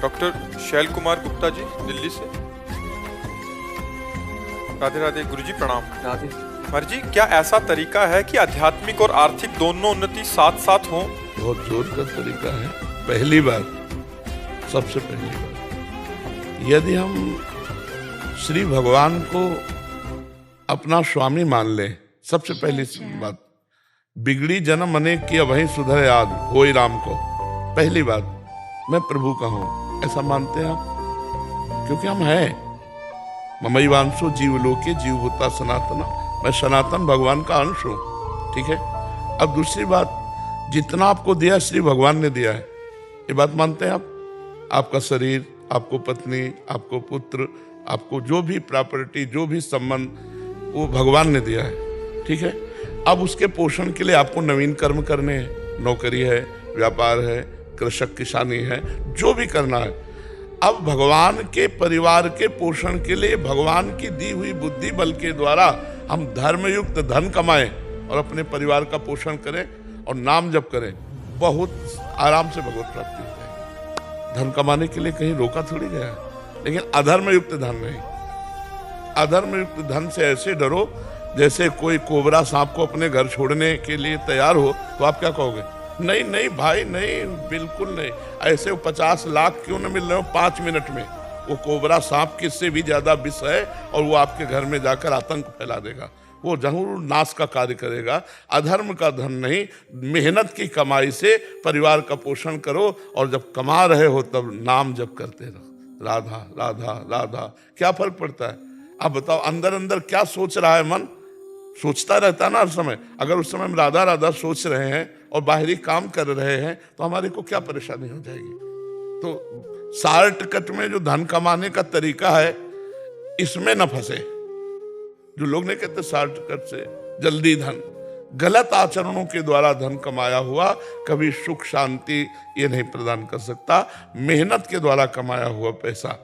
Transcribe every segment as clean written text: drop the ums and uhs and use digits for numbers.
Doctor शैल कुमार गुप्ता जी दिल्ली से। राधे राधे गुरुजी, प्रणाम। राधे। हमारे जी, क्या ऐसा तरीका है कि आध्यात्मिक और आर्थिक दोनों उन्नति साथ साथ हो? बहुत जोर का तरीका है। पहली बात, सबसे पहली बात, यदि हम श्री भगवान को अपना स्वामी मान लें, सबसे पहली बात, बिगड़ी जन्म अनेक की अभई सुधर याद होई राम को। पहली बात, मैं प्रभु का हूं, ऐसा मानते हैं आप? क्योंकि हम हैं ममैवांशो जीवलोके जीवभूता सनातना, मैं सनातन भगवान का अंश हूं। ठीक है। अब दूसरी बात, जितना आपको दिया श्री भगवान ने दिया है, ये बात मानते हैं आप? आपका शरीर, आपको पत्नी, आपको पुत्र, आपको जो भी प्रॉपर्टी, जो भी संबंध, वो भगवान ने दिया है। ठीक है। अब उसके पोषण के लिए आपको नवीन कर्म करने हैं, नौकरी है, व्यापार है, कृषक किसानी है, जो भी करना है। अब भगवान के परिवार के पोषण के लिए भगवान की दी हुई बुद्धि बल के द्वारा हम धर्मयुक्त धन कमाएं और अपने परिवार का पोषण करें और नाम जप करें, बहुत आराम से भगवत प्राप्ति होती है। धन कमाने के लिए कहीं रोका थोड़ी गया है, लेकिन अधर्मयुक्त धन नहीं। अधर्मयुक्त धन से ऐसे डरो जैसे कोई कोबरा सांप को अपने घर छोड़ने के लिए तैयार हो, तो आप क्या कहोगे? नहीं नहीं भाई नहीं, बिल्कुल नहीं। ऐसे 50 लाख क्यों न मिल रहे हो 5 मिनट में, वो कोबरा सांप किससे भी ज्यादा विष है और वो आपके घर में जाकर आतंक फैला देगा, वो जरूर नाश का कार्य करेगा। अधर्म का धन नहीं, मेहनत की कमाई से परिवार का पोषण करो और जब कमा रहे हो तब नाम जप करते रहो, राधा राधा राधा। क्या फर्क पड़ता है? आप बताओ, अंदर अंदर क्या सोच रहा है मन? सोचता रहता है ना हर समय। अगर उस समय हम राधा राधा सोच रहे हैं और बाहरी काम कर रहे हैं तो हमारे को क्या परेशानी हो जाएगी? तो शॉर्टकट में जो धन कमाने का तरीका है, इसमें न फंसे। जो लोग नहीं कहते शॉर्टकट से जल्दी धन, गलत आचरणों के द्वारा धन कमाया हुआ कभी सुख शांति ये नहीं प्रदान कर सकता। मेहनत के द्वारा कमाया हुआ पैसा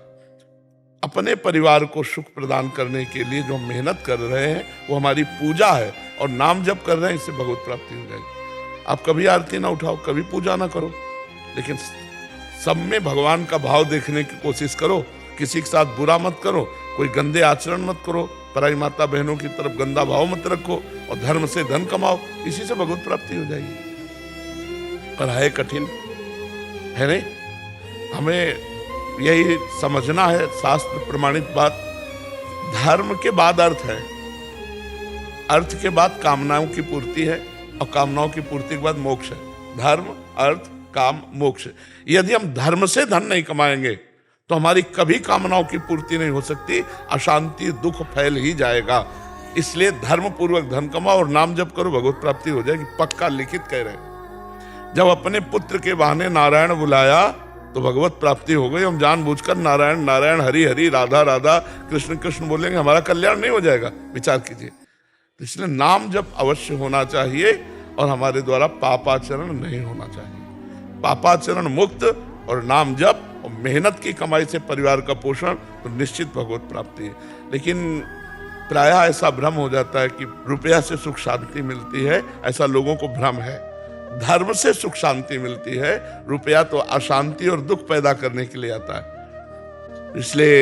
अपने परिवार को सुख प्रदान करने के लिए जो मेहनत कर रहे हैं, वो हमारी पूजा है और नाम जप कर रहे हैं, इससे भगवत प्राप्ति हो जाएगी। आप कभी आरती ना उठाओ, कभी पूजा ना करो, लेकिन सब में भगवान का भाव देखने की कोशिश करो। किसी के साथ बुरा मत करो, कोई गंदे आचरण मत करो, पराई माता बहनों की तरफ गंदा भाव मत रखो और धर्म से धन कमाओ, इसी से भगवत प्राप्ति हो जाएगी। पर है कठिन, है नहीं? हमें यही समझना है, शास्त्र प्रमाणित बात, धर्म के बाद अर्थ है, अर्थ के बाद कामनाओं की पूर्ति है और कामनाओं की पूर्ति के बाद मोक्ष है। धर्म, अर्थ, काम, मोक्ष। यदि हम धर्म से धन नहीं कमाएंगे तो हमारी कभी कामनाओं की पूर्ति नहीं हो सकती, अशांति दुख फैल ही जाएगा। इसलिए धर्म पूर्वक धन कमाओ और नाम जप करो, भगवत प्राप्ति हो जाएगी, पक्का लिखित कह रहे। जब अपने पुत्र के बहाने नारायण बुलाया तो भगवत प्राप्ति हो गई। हम जानबूझकर नारायण नारायण, हरि हरि, राधा राधा, कृष्ण कृष्ण बोलेंगे, हमारा कल्याण नहीं हो जाएगा। विचार कीजिए। इसलिए नाम जप अवश्य होना चाहिए और हमारे द्वारा पापाचरण नहीं होना चाहिए। पापाचरण मुक्त और नाम जप और मेहनत की कमाई से परिवार का पोषण, तो निश्चित भगवत प्राप्ति है। लेकिन प्रायः ऐसा भ्रम हो जाता है कि रुपया से सुख शांति मिलती है, ऐसा लोगों को भ्रम है। धर्म से सुख शांति मिलती है, रुपया तो अशांति और दुख पैदा करने के लिए आता है। इसलिए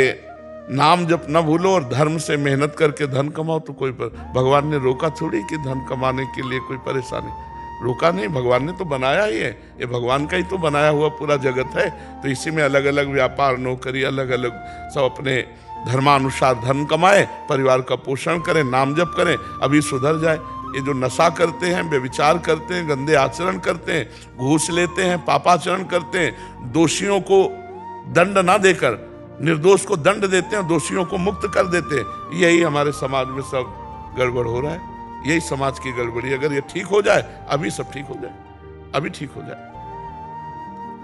नाम जप न भूलो और धर्म से मेहनत करके धन कमाओ। तो कोई भगवान ने रोका थोड़ी कि धन कमाने के लिए कोई परेशानी, रोका नहीं, भगवान ने तो बनाया ही है। ये भगवान का ही तो बनाया हुआ पूरा जगत है। तो इसी में अलग अलग व्यापार, नौकरी, अलग अलग सब अपने धर्मानुसार धन कमाए, परिवार का पोषण करें, नाम जप करें, अभी सुधर जाए। ये जो नशा करते हैं, व्यभिचार करते हैं, गंदे आचरण करते हैं, घूस लेते हैं, पापाचरण करते हैं, दोषियों को दंड ना देकर निर्दोष को दंड देते हैं, दोषियों को मुक्त कर देते हैं, यही हमारे समाज में सब गड़बड़ हो रहा है। यही समाज की गड़बड़ी। अगर ये ठीक हो जाए, अभी सब ठीक हो जाए, अभी ठीक हो जाए।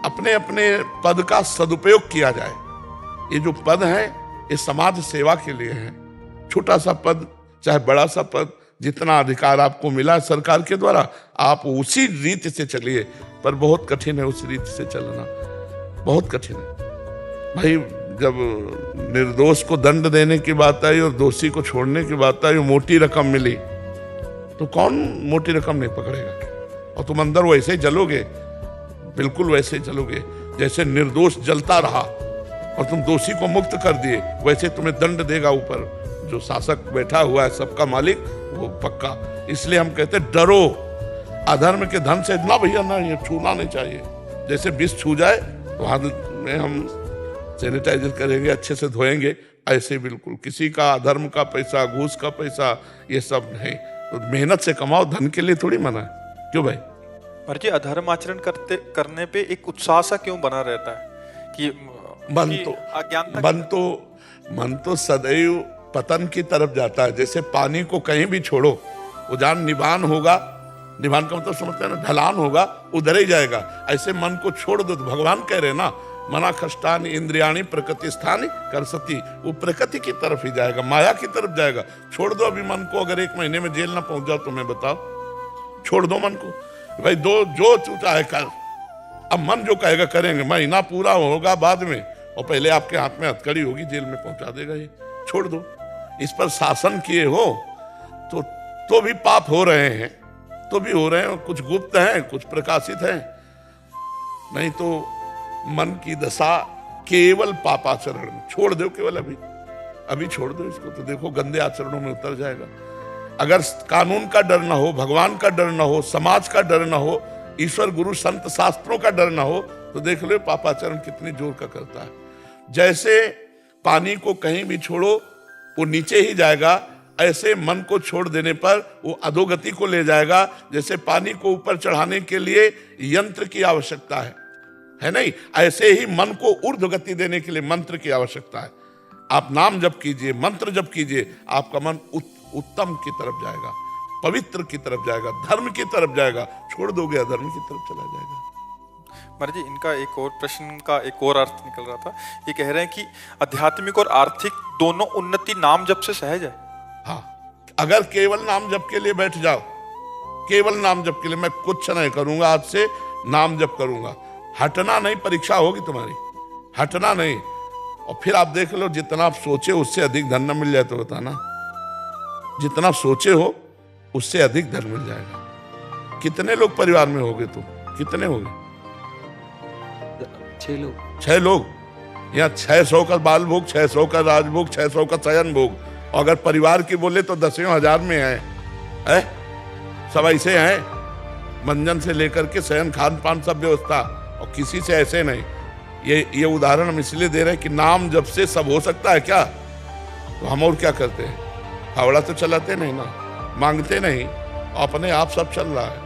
अपने अपने पद का सदुपयोग किया जाए। ये जो पद है ये समाज सेवा के लिए है। छोटा सा पद चाहे बड़ा सा पद, जितना अधिकार आपको मिला सरकार के द्वारा, आप उसी रीति से चलिए। पर बहुत कठिन है उस रीति से चलना, बहुत कठिन है भाई। जब निर्दोष को दंड देने की बात आई और दोषी को छोड़ने की बात आई, मोटी रकम मिली, तो कौन मोटी रकम नहीं पकड़ेगा? और तुम अंदर वैसे ही चलोगे, बिल्कुल वैसे ही चलोगे। जैसे निर्दोष जलता रहा और तुम दोषी को मुक्त कर दिए, वैसे तुम्हें दंड देगा ऊपर जो शासक बैठा हुआ है, सबका मालिक, वो पक्का। इसलिए हम कहते डरो अधर्म के धन से ना भैया, ना ये छूना नहीं चाहिए। जैसे विष छू जाए तो हाथ में हम सैनिटाइजर करेंगे, अच्छे से धोएंगे, ऐसे बिल्कुल किसी का अधर्म का पैसा, घूस का पैसा, ये सब नहीं। तो मेहनत से कमाओ, धन के लिए थोड़ी मना है। क्यों भाई? पर जी अधर्म आचरण करने पे एक उत्साह सा क्यों बना रहता है कि मन तो सदैव पतन की तरफ जाता है। जैसे पानी को कहीं भी छोड़ो, वो जहाँ निबान होगा, निबान का मतलब समझते हैं ना, ढलान होगा, उधर ही जाएगा। ऐसे मन को छोड़ दो तो भगवान कह रहे ना, मना खष्टानि इंद्रियाणि प्रकृति स्थानि करसति, वो प्रकृति की तरफ ही जाएगा, माया की तरफ जाएगा। छोड़ दो अभी मन को। अगर 1 महीने में जेल ना पहुंच जाओ तो मैं बताओ, छोड़ दो मन को भाई, दो जो तू चाहे कर। अब मन जो कहेगा करेंगे, महीना पूरा होगा बाद में, और पहले आपके हाथ में हथकड़ी होगी, जेल में पहुंचा देगा ये। छोड़ दो। इस पर शासन किए हो तो भी पाप हो रहे हैं, तो भी हो रहे हैं। कुछ गुप्त हैं, कुछ प्रकाशित हैं। नहीं तो मन की दशा केवल पापाचरण, छोड़ दो केवल अभी छोड़ दो इसको, तो देखो गंदे आचरणों में उतर जाएगा। अगर कानून का डर ना हो, भगवान का डर ना हो, समाज का डर ना हो, ईश्वर गुरु संत शास्त्रों का डर ना हो, तो देख लो पापाचरण कितनी जोर का करता है। जैसे पानी को कहीं भी छोड़ो वो नीचे ही जाएगा, ऐसे मन को छोड़ देने पर वो अधोगति को ले जाएगा। जैसे पानी को ऊपर चढ़ाने के लिए यंत्र की आवश्यकता है नहीं, ऐसे ही मन को ऊर्ध्व गति देने के लिए मंत्र की आवश्यकता है। आप नाम जप कीजिए, मंत्र जप कीजिए, आपका मन उत्तम की तरफ जाएगा, पवित्र की तरफ जाएगा, धर्म की तरफ जाएगा। छोड़ दोगे अधर्म की तरफ चला जाएगा। महाराज जी, इनका एक और प्रश्न का एक और अर्थ निकल रहा था। ये कह रहे हैं कि आध्यात्मिक और आर्थिक दोनों उन्नति नाम जप से सहज है। हाँ, अगर केवल नाम जप के लिए बैठ जाओ, केवल नाम जप के लिए, मैं कुछ नहीं करूंगा, आज से नाम जप करूंगा, हटना नहीं, परीक्षा होगी तुम्हारी, हटना नहीं। और फिर आप देख लो, जितना आप सोचे उससे अधिक धन न मिल जाए तो बताना, जितना सोचे हो उससे अधिक धन मिल जाएगा। कितने लोग परिवार में होगे तुम? कितने होगे? 6 लोग। यहाँ 600 का बाल भोग, 600 का राजभोग, 600 का शयन भोग। और अगर परिवार की बोले तो 10,000 में है? सब ऐसे हैं, मंजन से लेकर के शयन, खान पान, सब व्यवस्था, और किसी से ऐसे नहीं। ये उदाहरण हम इसलिए दे रहे हैं कि नाम जब से सब हो सकता है क्या? तो हम और क्या करते हैं? फावड़ा तो चलाते नहीं ना, मांगते नहीं, अपने आप सब चल रहा है,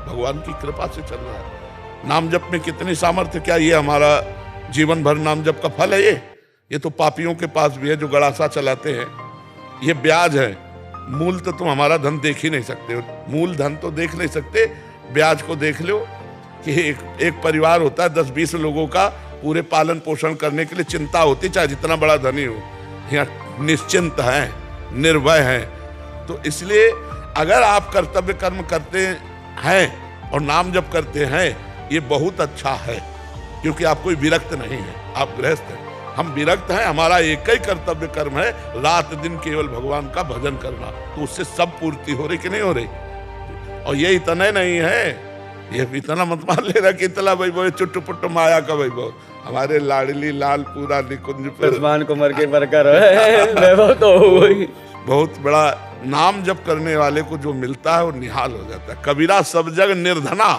भगवान की कृपा से चल रहा है। नाम जप में कितनी सामर्थ्य, क्या ये हमारा जीवन भर नाम जप का फल है? ये तो पापियों के पास भी है जो गड़ासा चलाते हैं। ये ब्याज है, मूल तो तुम हमारा धन देख ही नहीं सकते हो। मूल धन तो देख नहीं सकते, ब्याज को देख लो कि एक परिवार होता है 10-20 लोगों का, पूरे पालन पोषण करने के लिए चिंता होती, चाहे जितना बड़ा धनी हो। यहाँ निश्चिंत है, निर्भय है। तो इसलिए अगर आप कर्तव्य कर्म करते हैं और नाम जप करते हैं, ये बहुत अच्छा है, क्योंकि आप कोई विरक्त नहीं है, आप गृहस्थ हैं। हम विरक्त हैं, हमारा एक ही कर्तव्य कर्म है, रात दिन केवल भगवान का भजन करना। तो उससे सब पूर्ति हो रही कि नहीं हो रही? और ये इतना नहीं है, ये इतना मत मान लेना कि इतना वैभव, चुट्टू पुट्टू माया का वैभव। हमारे लाडली लाल पूरा निकुंज पर को मर के बरकर वैभव तो वही। बहुत बड़ा नाम जप करने वाले को जो मिलता है वो निहाल हो जाता है। कबीरा सब जग निर्धना,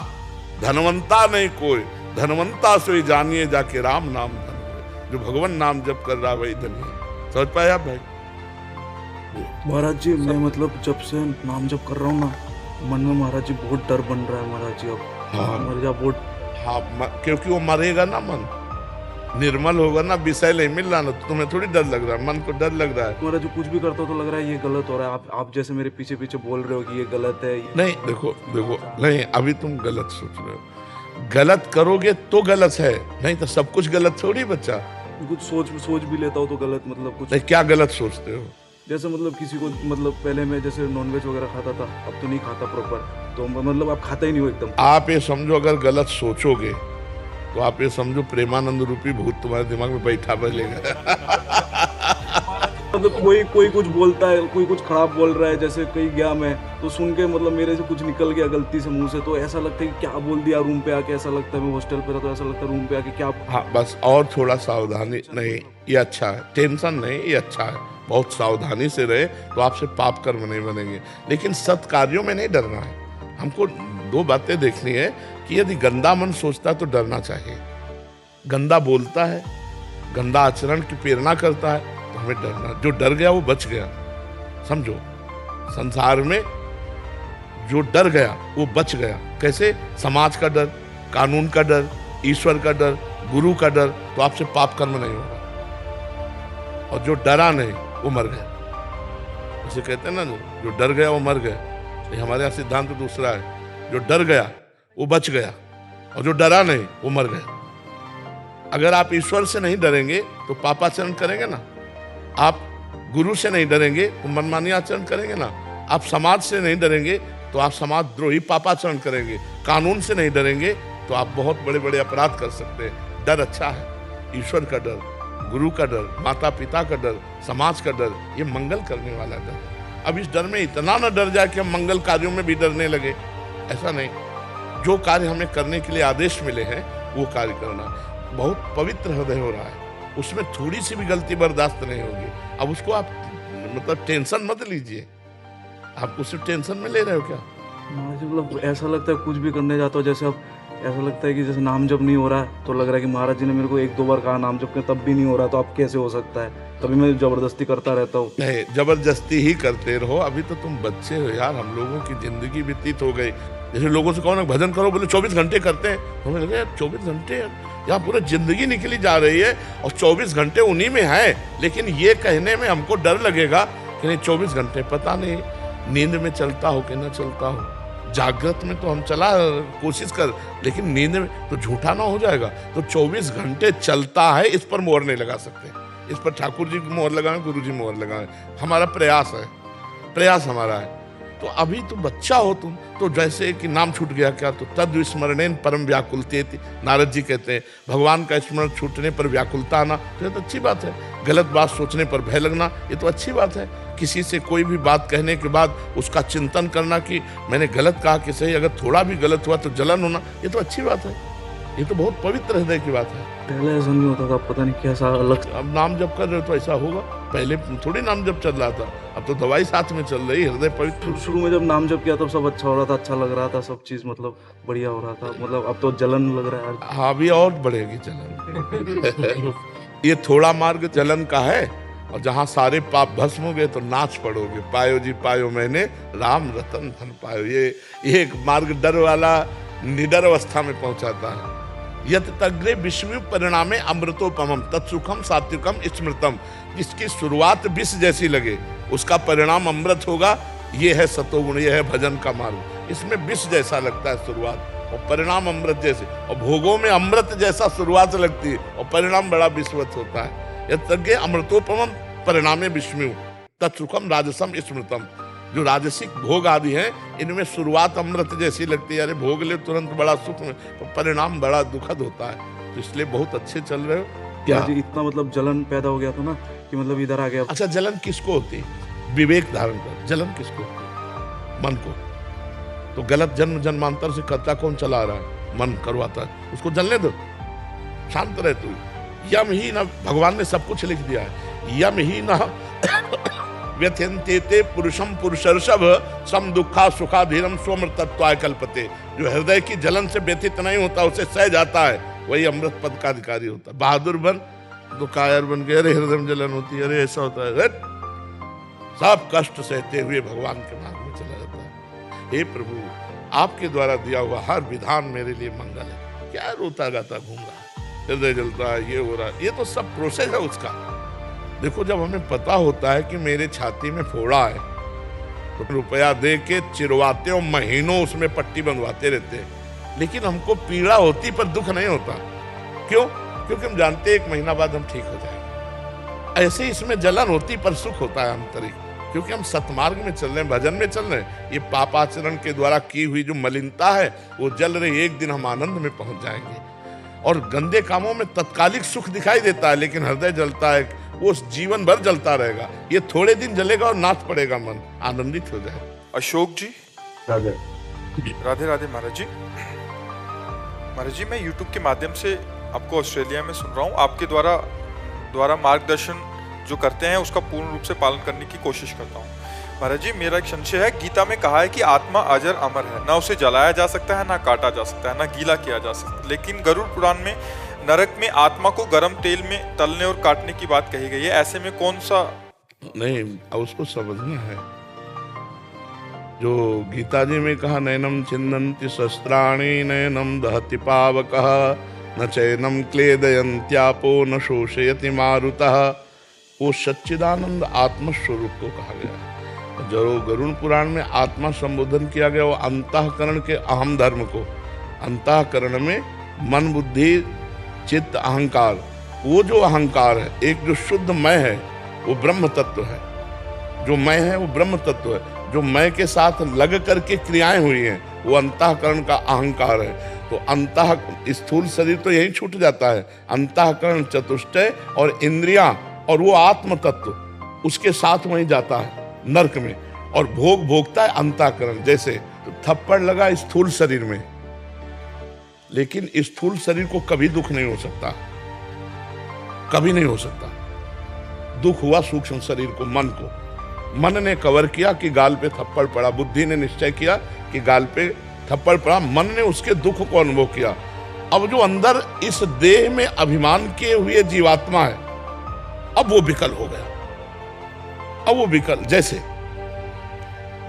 धनवंता नहीं कोई, धनवंता सोई जानिए जाके राम नाम धन। जो भगवान नाम जप कर रहा वही धनी है। समझ पाए आप भाई? महाराज जी, मैं मतलब जब से नाम जप कर रहा हूँ ना, मन में महाराज जी बहुत डर बन रहा है महाराज जी। अब मर जा बहुत। हाँ, क्योंकि वो मरेगा ना, मन निर्मल होगा ना, विषय नहीं मिल रहा ना, तुम्हें थोड़ी डर लग रहा है, मन को डर लग रहा है। महाराज जी कुछ भी करता तो लग रहा है ये गलत हो रहा है। आप जैसे मेरे पीछे पीछे बोल रहे हो कि ये गलत है। नहीं, देखो नहीं, अभी तुम गलत सोच रहे हो। गलत करोगे तो गलत है, नहीं तो सब कुछ गलत थोड़ी बच्चा। कुछ सोच भी लेता हूँ तो गलत, मतलब कुछ। नहीं, क्या गलत सोचते हो? जैसे मतलब किसी को, मतलब पहले मैं जैसे नॉनवेज वगैरह खाता था, अब तो नहीं खाता प्रॉपर, तो मतलब आप खाता ही नहीं हो एकदम। आप ये समझो, अगर गलत सोचोगे तो आप ये समझो प्रेमानंद रूपी भूत तुम्हारे दिमाग में बैठा रहेगा। मतलब कोई कुछ बोलता है, कोई कुछ खराब बोल रहा है, जैसे कहीं गया मैं तो सुन के मतलब मेरे से कुछ निकल गया गलती से मुंह से, तो ऐसा लगता है कि क्या बोल दिया रूम पे आके, ऐसा लगता है मैं हॉस्टल पे था तो ऐसा लगता है रूम पे आके क्या। हाँ बस और थोड़ा सावधानी, नहीं ये अच्छा है, टेंशन नहीं, ये अच्छा है, बहुत सावधानी से रहे तो आपसे पाप कर्म नहीं बनेंगे। लेकिन सत्कार्यों में नहीं डरना है। हमको दो बातें देखनी है कि यदि गंदा मन सोचता है तो डरना चाहिए, गंदा बोलता है, गंदा आचरण की प्रेरणा करता है तो हमें डरना। जो डर गया वो बच गया, समझो। संसार में जो डर गया वो बच गया। कैसे? समाज का डर, कानून का डर, ईश्वर का डर, गुरु का डर, तो आपसे पाप कर्म नहीं होगा। और जो डरा नहीं वो मर गया। उसे कहते हैं ना, जो डर गया वो मर गया। ये हमारे यहाँ सिद्धांत तो दूसरा है, जो डर गया वो बच गया और जो डरा नहीं वो मर गया। अगर आप ईश्वर से नहीं डरेंगे तो पापाचरण करेंगे ना, आप गुरु से नहीं डरेंगे तो मनमानी आचरण करेंगे ना, आप समाज से नहीं डरेंगे तो आप समाजद्रोही पापाचरण करेंगे, कानून से नहीं डरेंगे तो आप बहुत बड़े बड़े अपराध कर सकते हैं। डर अच्छा है, ईश्वर का डर, गुरु का डर, माता पिता का डर, समाज का डर, ये मंगल करने वाला डर है। अब इस डर में इतना न डर जाए कि हम मंगल कार्यों में भी डरने लगे, ऐसा नहीं। जो कार्य हमें करने के लिए आदेश मिले हैं वो कार्य करना। बहुत पवित्र हृदय हो रहा है, उसमें थोड़ी सी भी गलती बर्दाश्त नहीं होगी। अब उसको आप मतलब टेंशन मत लीजिए, आप उसे टेंशन में ले रहे हो क्या? मुझे मतलब ऐसा लगता है कुछ भी करने जाता हूँ, जैसे अब ऐसा लगता है कि जैसे नाम जप नहीं हो रहा है तो लग रहा है कि महाराज जी ने मेरे को 1-2 बार कहा नाम जप के, तब भी नहीं हो रहा, तो अब कैसे हो सकता है? तभी मैं जबरदस्ती करता रहता हूँ। नहीं, जबरदस्ती ही करते रहो। अभी तो तुम बच्चे हो यार, हम लोगों की जिंदगी व्यतीत हो गई। जैसे लोगों से कहो ना भजन करो, बोले 24 घंटे करते हैं, हमें लगे यार 24 घंटे यहाँ पूरी जिंदगी निकली जा रही है और 24 घंटे उन्हीं में है। लेकिन ये कहने में हमको डर लगेगा कि नहीं 24 घंटे, पता नहीं नींद में चलता हो कि ना चलता हो। जागृत में तो हम चला कोशिश कर, लेकिन नींद में तो झूठा ना हो जाएगा। तो 24 घंटे चलता है, इस पर मोहर नहीं लगा सकते। इस पर ठाकुर जी की मोहर लगाएं, गुरु जी मोहर लगाएं, हमारा प्रयास है, प्रयास हमारा है। तो अभी तो बच्चा हो तुम, तो जैसे कि नाम छूट गया क्या, तो तद विस्मरणेन परम व्याकुलतेति, नारद जी कहते हैं भगवान का स्मरण छूटने पर व्याकुलता आना, तो ये तो अच्छी बात है। गलत बात सोचने पर भय लगना, ये तो अच्छी बात है। किसी से कोई भी बात कहने के बाद उसका चिंतन करना कि मैंने गलत कहा कि सही, अगर थोड़ा भी गलत हुआ तो जलन होना, ये तो अच्छी बात है। ये तो बहुत पवित्र हृदय की बात है। पहले ऐसा नहीं होता था, पता नहीं कैसा अलग। अब नाम जप कर रहे हो तो ऐसा होगा, पहले थोड़ी नाम जप चल रहा था, अब तो दवाई साथ में चल रही, हृदय पवित्र। शुरू में जब नाम जप किया तब सब अच्छा हो रहा था, अच्छा लग रहा था, सब चीज मतलब बढ़िया हो रहा था। मतलब अब तो जलन लग रहा है। हाँ, अभी और बढ़ेगी जलन। ये थोड़ा मार्ग जलन का है, और जहाँ सारे पाप भस्म हो गए तो नाच पड़ोगे। पायो जी पायो मैंने राम रतन धन पायो। ये एक मार्ग डर वाला निडर अवस्था में पहुंचाता है। यत तग्रे विष्णु परिणामे अमृतोपमम तत्सुखम सात्विकम स्मृतम। जिसकी शुरुआत विष जैसी लगे उसका परिणाम अमृत होगा। ये है सतोगुण, ये है भजन का मार्ग। इसमें विष जैसा लगता है शुरुआत और परिणाम अमृत जैसे, और भोगों में अमृत जैसा शुरुआत लगती है और परिणाम बड़ा विश्वत होता है। यज्ञ अमृतोपमम परिणामे विष्णु तत्सुखम राजसम स्मृतम। जो राजसिक भोग आदि हैं इनमें शुरुआत अमृत जैसी लगती है, अरे भोग ले तुरंत बड़ा सुख में, तो परिणाम बड़ा दुखद होता है। तो इसलिए बहुत अच्छे चल रहे हो। क्या जी इतना मतलब जलन पैदा हो गया था ना कि मतलब इधर आ गया। अच्छा, जलन किसको होती है? विवेक धारण कर, जलन किसको होती है? मन को। तो गलत जन्म जन्मांतर से कर्ता कौन चला रहा है? मन करवाता है, उसको जलने दो, शांत रहे तू। यम ही न, भगवान ने सब कुछ लिख दिया है, यम ही न व्यथ्यन्ते पुरुषम पुरुषर्षभ सम दुखा सुखा धीरम स्वमृतत्वाय कल्पते। जो हृदय की जलन से व्यथित नहीं होता, उसे सह जाता है, वही अमृत पद का अधिकारी होता है। बहादुर बन तो कायर बन गए, अरे हृदय में जलन होती है, अरे ऐसा होता है, सब कष्ट सहते हुए भगवान के मार्ग में चला जाता है। हे प्रभु, आपके द्वारा दिया हुआ हर विधान मेरे लिए मंगल है। क्या रोता गाता घूम रहा है, हृदय जलता है, ये हो रहा है, ये तो सब प्रोसेस है उसका। देखो, जब हमें पता होता है कि मेरे छाती में फोड़ा है तो रुपया दे के चिरवाते और महीनों उसमें पट्टी बंधवाते रहते हैं, लेकिन हमको पीड़ा होती पर दुख नहीं होता। क्यों? क्योंकि हम जानते हैं 1 महीना बाद हम ठीक हो जाएंगे। ऐसे इसमें जलन होती पर सुख होता है आंतरिक, क्योंकि हम सतमार्ग में चल रहे हैं, भजन में चल रहे हैं। ये पापाचरण के द्वारा की हुई जो मलिनता है वो जल रही, एक दिन हम आनंद में पहुंच जाएंगे। और गंदे कामों में तत्कालिक सुख दिखाई देता है, लेकिन हृदय जलता है, वो जीवन भर जलता रहेगा। ये थोड़े दिन जलेगा और नाच पड़ेगा मन, आनंदित हो जाए। अशोक जी, राधे राधे राधे महाराज जी। महाराज जी, मैं YouTube के माध्यम से आपको ऑस्ट्रेलिया में सुन रहा हूँ। आपके द्वारा मार्गदर्शन जो करते हैं उसका पूर्ण रूप से पालन करने की कोशिश करता हूँ। महाराज जी, मेरा एक संशय है। गीता में कहा है कि आत्मा अजर अमर है, ना उसे जलाया जा सकता है, ना काटा जा सकता है, ना गीला किया जा सकता है। लेकिन गरुड़ पुराण में नरक में आत्मा को गर्म तेल में तलने और काटने की बात कही गई है। ऐसे में कौन सा? नहीं, अब उसको समझना है। जो गीता जी में कहा, नैनम छिन्दन्ति शस्त्राणि नैनम दहति पावकः न चैनम क्लेदयन्त्यापो न शोषयति मारुतः, वो सच्चिदानंद आत्म स्वरूप को कहा गया है। जो गरुड़ पुराण में आत्मा संबोधन किया गया, वो अंतःकरण के अहम धर्म को, अंतःकरण में मन बुद्धि चित्त अहंकार, वो जो अहंकार है, एक जो शुद्ध मैं है वो ब्रह्म तत्व है। जो मैं है वो ब्रह्म तत्व है। जो मैं के साथ लग करके क्रियाएं हुई हैं वो अंतःकरण का अहंकार है। तो अंतः स्थूल शरीर तो यही छूट जाता है। अंतःकरण चतुष्टय और इंद्रियां और वो आत्म तत्व उसके साथ वहीं जाता है नरक में, और भोग भोगता है अंतःकरण। जैसे तो थप्पड़ लगा स्थूल शरीर में, लेकिन स्थूल शरीर को कभी दुख नहीं हो सकता, कभी नहीं हो सकता। दुख हुआ सूक्ष्म शरीर को, मन को। मन ने कवर किया कि गाल पे थप्पड़ पड़ा, बुद्धि ने निश्चय किया कि गाल पे थप्पड़ पड़ा, मन ने उसके दुख को अनुभव किया। अब जो अंदर इस देह में अभिमान किए हुए जीवात्मा है, अब वो विकल हो गया। अब वो विकल, जैसे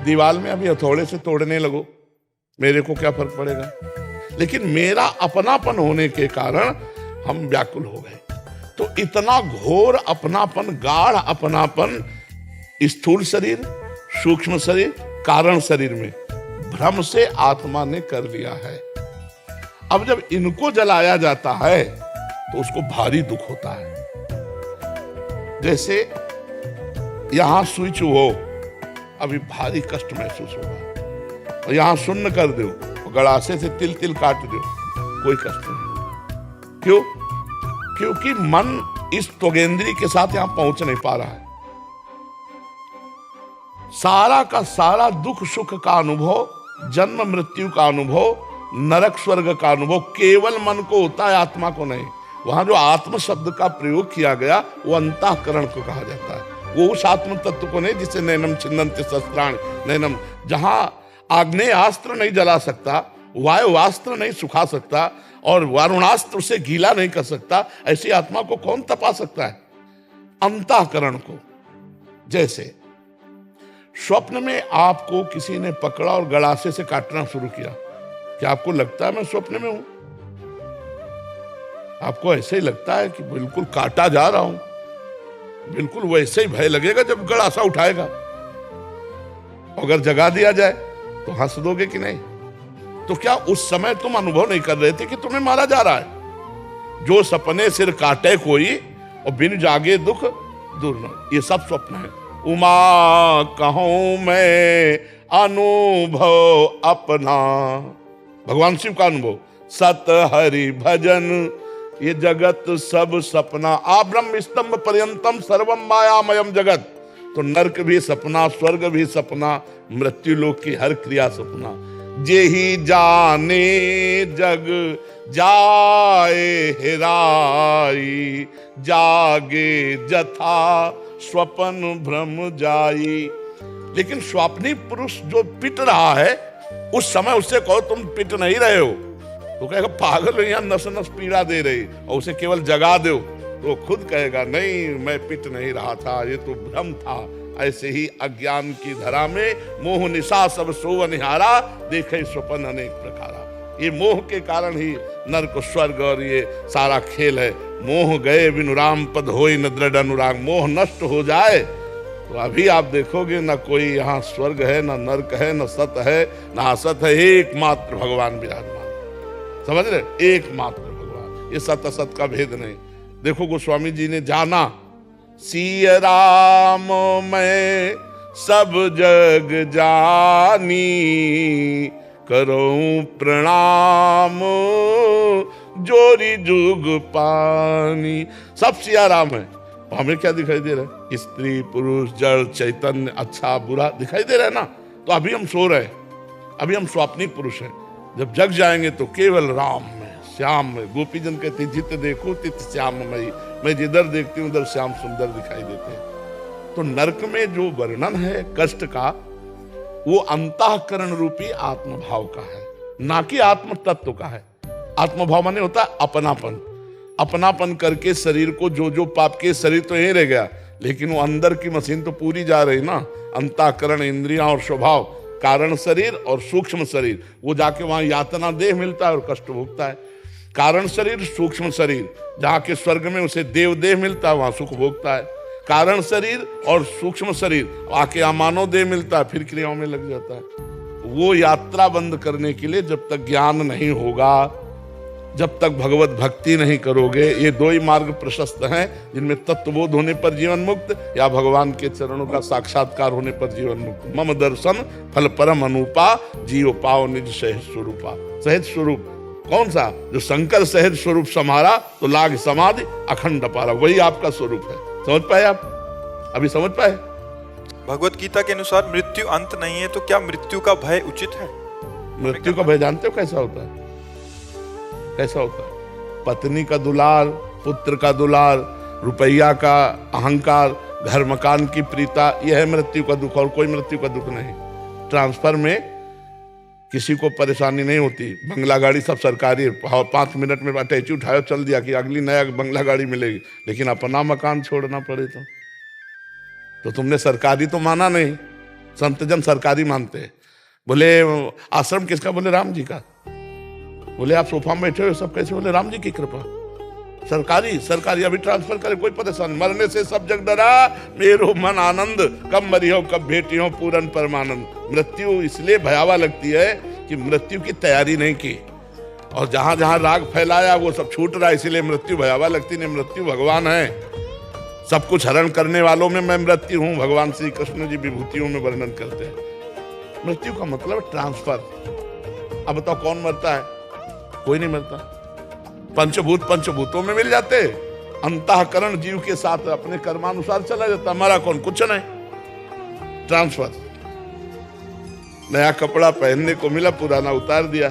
दीवार में अभी हथौड़े से तोड़ने लगो, मेरे को क्या फर्क पड़ेगा, लेकिन मेरा अपनापन होने के कारण हम व्याकुल हो गए। तो इतना घोर अपनापन, गाढ़ अपनापन स्थूल शरीर, सूक्ष्म शरीर, कारण शरीर में भ्रम से आत्मा ने कर लिया है। अब जब इनको जलाया जाता है तो उसको भारी दुख होता है। जैसे यहां स्विच हो, अभी भारी कष्ट महसूस होगा, और यहां शून्य कर दो, गड़ासे से तिल तिल काट दो, कोई कष्ट नहीं। क्यों? क्योंकि मन इस त्वगेंद्री के साथ यहां पहुंच नहीं पा रहा है। सारा का सारा दुख सुख का अनुभव, जन्म मृत्यु का अनुभव, नरक स्वर्ग का अनुभव केवल मन को होता है, आत्मा को नहीं। वहां जो आत्म शब्द का प्रयोग किया गया वो अंतःकरण को कहा जाता है। वो उस आत्म तत्व को नहीं जिसे नैनम छिन्दन्ति शस्त्राणि नैनम, जहां आग्नेयास्त्र नहीं जला सकता, वायुवास्त्र नहीं सुखा सकता, और वारुणास्त्र से गीला नहीं कर सकता, ऐसी आत्मा को कौन तपा सकता है? अंतःकरण को। जैसे स्वप्न में आपको किसी ने पकड़ा और गड़ासे से काटना शुरू किया, क्या आपको लगता है मैं स्वप्न में हूं? आपको ऐसे ही लगता है कि बिल्कुल काटा जा रहा हूं। बिल्कुल वैसे ही भय लगेगा जब गड़ासा उठाएगा। अगर जगा दिया जाए तो हंस दोगे कि नहीं? तो क्या उस समय तुम अनुभव नहीं कर रहे थे कि तुम्हें मारा जा रहा है? जो सपने सिर काटे कोई और बिन जागे दुख दूर न, ये सब स्वप्न है। उमा कहूं मैं अनुभव अपना, भगवान शिव का अनुभव, सत हरि भजन ये जगत सब सपना, आ ब्रह्म स्तंभ पर्यंतम सर्वम मायामयम जगत। तो नरक भी सपना, स्वर्ग भी सपना, मृत्यु लोक की हर क्रिया सपना। जेहि जाने जग जाए हेराई, जागे जथा स्वपन भ्रम जाई। लेकिन स्वाप्नी पुरुष जो पिट रहा है, उस समय उससे कहो तुम पिट नहीं रहे हो, तो कहेगा पागल हो, यहाँ नस नस पीड़ा दे रही, और उसे केवल जगा दो तो खुद कहेगा नहीं मैं पिट नहीं रहा था, ये तो भ्रम था। ऐसे ही अज्ञान की धरा में मोह निशा सब सोव निहारा, देखे स्वपन अनेक प्रकारा। ये मोह के कारण ही नरक स्वर्ग और ये सारा खेल है। मोह गए बिनु राम पद होई न दृढ़ अनुराग। मोह नष्ट हो जाए तो अभी आप देखोगे ना कोई यहाँ स्वर्ग है, ना नरक है, ना सत है, ना असत है, एकमात्र भगवान विराजमान। समझ रहे? एकमात्र भगवान, ये सत असत का भेद नहीं। देखो गोस्वामी जी ने जाना, सिय राम मैं सब जग जानी, करूं प्रणाम जोरी जुग पानी। सब सिया राम है, हमें क्या दिखाई दे रहा है? स्त्री पुरुष जड़ चैतन्य अच्छा बुरा दिखाई दे रहा है ना। तो अभी हम सो रहे हैं, अभी हम स्वाप्निक पुरुष हैं। जब जग जाएंगे तो केवल राम में श्याम में, गोपी जन कहते जित देखो तित श्याममयी, मैं जिधर देखती हूँ उधर श्याम सुंदर दिखाई देते हैं। तो नरक में जो वर्णन है कष्ट का, वो अंतःकरण रूपी आत्मभाव का है, ना कि आत्म तत्व का है। आत्मभाव माने होता है अपनापन, अपनापन करके शरीर को जो जो पाप के, शरीर तो यहीं रह गया लेकिन वो अंदर की मशीन तो पूरी जा रही ना। अंतःकरण इंद्रियां और स्वभाव, कारण शरीर और सूक्ष्म शरीर, वो जाके वहां यातना देह मिलता है और कष्ट भोगता है। कारण शरीर सूक्ष्म शरीर, जहाँ के स्वर्ग में उसे देव देह मिलता है वहां सुख भोगता है। कारण शरीर और सूक्ष्म शरीर आके अमानव देह मिलता है, फिर क्रियाओं में लग जाता है। वो यात्रा बंद करने के लिए जब तक ज्ञान नहीं होगा, जब तक भगवत भक्ति नहीं करोगे, ये दो ही मार्ग प्रशस्त हैं जिनमें तत्वबोध होने पर जीवन मुक्त या भगवान के चरणों का साक्षात्कार होने पर जीवन मुक्त। मम दर्शन फल परम अनुपा, जीव पाओ निज सहज स्वरूपा। सहज स्वरूप कौन सा? जो शंकर सहज स्वरूप समारा तो लाग समाधि अखंड पारा, वही आपका स्वरूप है। समझ पाए आप? अभी समझ पाए? भगवत गीता के अनुसार मृत्यु अंत नहीं है, तो क्या मृत्यु का भय उचित है? मृत्यु का भय जानते हो कैसा होता है? कैसा होता है? पत्नी का दुलार, पुत्र का दुलार, रुपया का अहंकार, घर मकान की प्रीता, यह है मृत्यु का दुख, और कोई मृत्यु का दुख नहीं। ट्रांसफर में किसी को परेशानी नहीं होती, बंगला गाड़ी सब सरकारी, 5 मिनट में अटैची उठाया चल दिया कि अगली नया बंगला गाड़ी मिलेगी, लेकिन अपना मकान छोड़ना पड़े तो तुमने सरकारी तो माना नहीं। संत जन सरकारी मानते हैं। बोले आश्रम किसका? बोले राम जी का। बोले आप सोफा में बैठे हो सब कैसे? बोले राम जी की कृपा। सरकारी सरकारी अभी ट्रांसफर करे कोई परेशानी, मरने से सब जग डरा मेरो मन आनंद, कब मरी हो कब भेटी हो पूरन परमानंद। मृत्यु इसलिए भयावह लगती है कि मृत्यु की तैयारी नहीं की, और जहां जहां राग फैलाया वो सब छूट रहा है, इसलिए मृत्यु भयावह लगती नहीं। मृत्यु भगवान है, सब कुछ हरण करने वालों में मैं मृत्यु हूं, भगवान श्री कृष्ण जी विभूतियों में वर्णन करते हैं। मृत्यु का मतलब ट्रांसफर। अब बताओ कौन मरता है? कोई नहीं मरता। पंचभूत पंचभूतों में मिल जाते, अंतःकरण जीव के साथ अपने कर्मानुसार चला जाता, मरा कौन? कुछ नहीं। ट्रांसफर। नया कपड़ा पहनने को मिला, पुराना उतार दिया।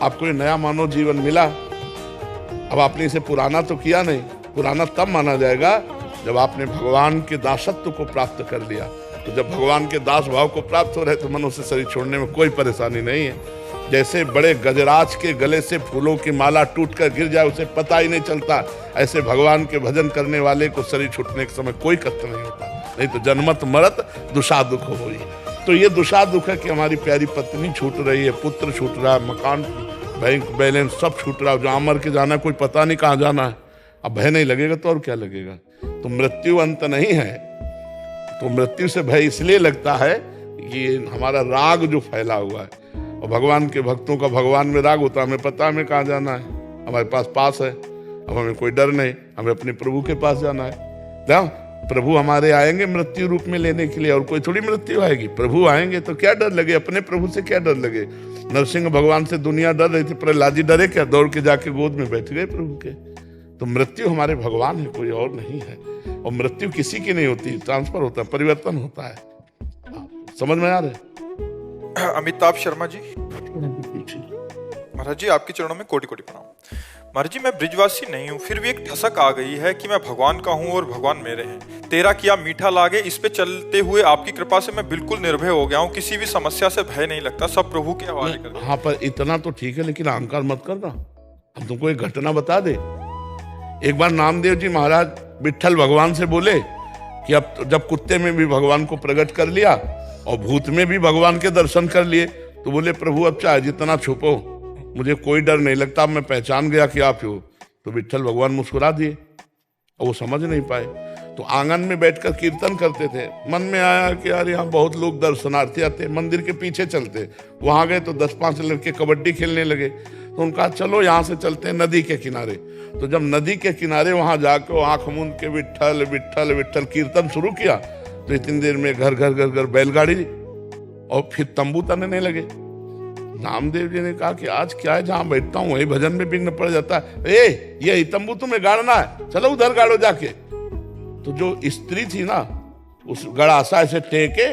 आपको ये नया मानव जीवन मिला, अब आपने इसे पुराना तो किया नहीं। पुराना तब माना जाएगा जब आपने भगवान के दासत्व को प्राप्त कर लिया। तो जब भगवान के दास भाव को प्राप्त हो रहे तो मनुष्य शरीर छोड़ने में कोई परेशानी नहीं है। जैसे बड़े गजराज के गले से फूलों की माला टूटकर गिर जाए उसे पता ही नहीं चलता, ऐसे भगवान के भजन करने वाले को शरीर छूटने के समय कोई कष्ट नहीं होता। नहीं तो जन्मत मरत दुषा दुख होई। तो ये दुषा दुख है कि हमारी प्यारी पत्नी छूट रही है, पुत्र छूट रहा है, मकान बैंक बैलेंस सब छूट रहा है। जहाँ मर के जाना है कोई पता नहीं कहाँ जाना है। अब भय नहीं लगेगा तो और क्या लगेगा? तो मृत्यु अंत नहीं है। तो मृत्यु से भय इसलिए लगता है कि हमारा राग जो फैला हुआ है, और भगवान के भक्तों का भगवान में राग होता है। हमें पता है हमें कहाँ जाना है, हमारे पास है, अब हमें कोई डर नहीं, हमें अपने प्रभु के पास जाना है। प्रभु हमारे आएंगे मृत्यु रूप में लेने के लिए, और कोई थोड़ी मृत्यु आएगी। प्रभु आएंगे तो क्या डर लगे? अपने प्रभु से क्या डर लगे? नरसिंह भगवान से दुनिया डर रही थी, प्रहलाद जी डरे क्या? दौड़ के जाके गोद में बैठ गए प्रभु के। तो मृत्यु हमारे भगवान है, कोई और नहीं है। और मृत्यु किसी की नहीं होती, ट्रांसफर होता है, परिवर्तन होता है। समझ में आ रहा है? अमिताभ शर्मा जी, महाराज जी आपके चरणों में कोटि कोटि प्रणाम। महाराज जी मैं ब्रिजवासी नहीं हूँ, फिर भी एक ठसक आ गई है कि मैं भगवान का हूँ और भगवान मेरे हैं। तेरा किया मीठा लागे, इस पे चलते हुए आपकी कृपा से मैं बिल्कुल निर्भय हो गया हूँ। किसी भी समस्या से भय नहीं लगता, सब प्रभु के हवाले कर दिया। हाँ पर इतना तो ठीक है, लेकिन अहंकार मत करना। हम तुमको एक घटना बता दे। एक बार नामदेव जी महाराज विट्ठल भगवान से बोले कि अब जब कुत्ते में भी भगवान को प्रकट कर लिया और भूत में भी भगवान के दर्शन कर लिए, तो बोले प्रभु अब चाहे जितना छुपो, मुझे कोई डर नहीं लगता, अब मैं पहचान गया कि आप हो। तो विट्ठल भगवान मुस्कुरा दिए और वो समझ नहीं पाए। तो आंगन में बैठकर कीर्तन करते थे। मन में आया कि यार यहाँ बहुत लोग दर्शनार्थी आते, मंदिर के पीछे चलते। वहां गए तो 10-5 लड़के कबड्डी खेलने लगे। तो उनका चलो यहाँ से चलते हैं नदी के किनारे। तो जब नदी के किनारे वहां जाकर आंख मूंद के विट्ठल विट्ठल विट्ठल कीर्तन शुरू किया, तो इतनी देर में घर घर घर घर बैलगाड़ी और फिर तंबू तनने लगे। नामदेव जी ने कहा कि आज क्या है, जहां बैठता हूं वही भजन में विघ्न पड़ जाता है। ये तंबू तुम्हें गाड़ना है, चलो उधर गाड़ो जाके। तो जो स्त्री थी ना, उस गड़ासा ऐसे टेके,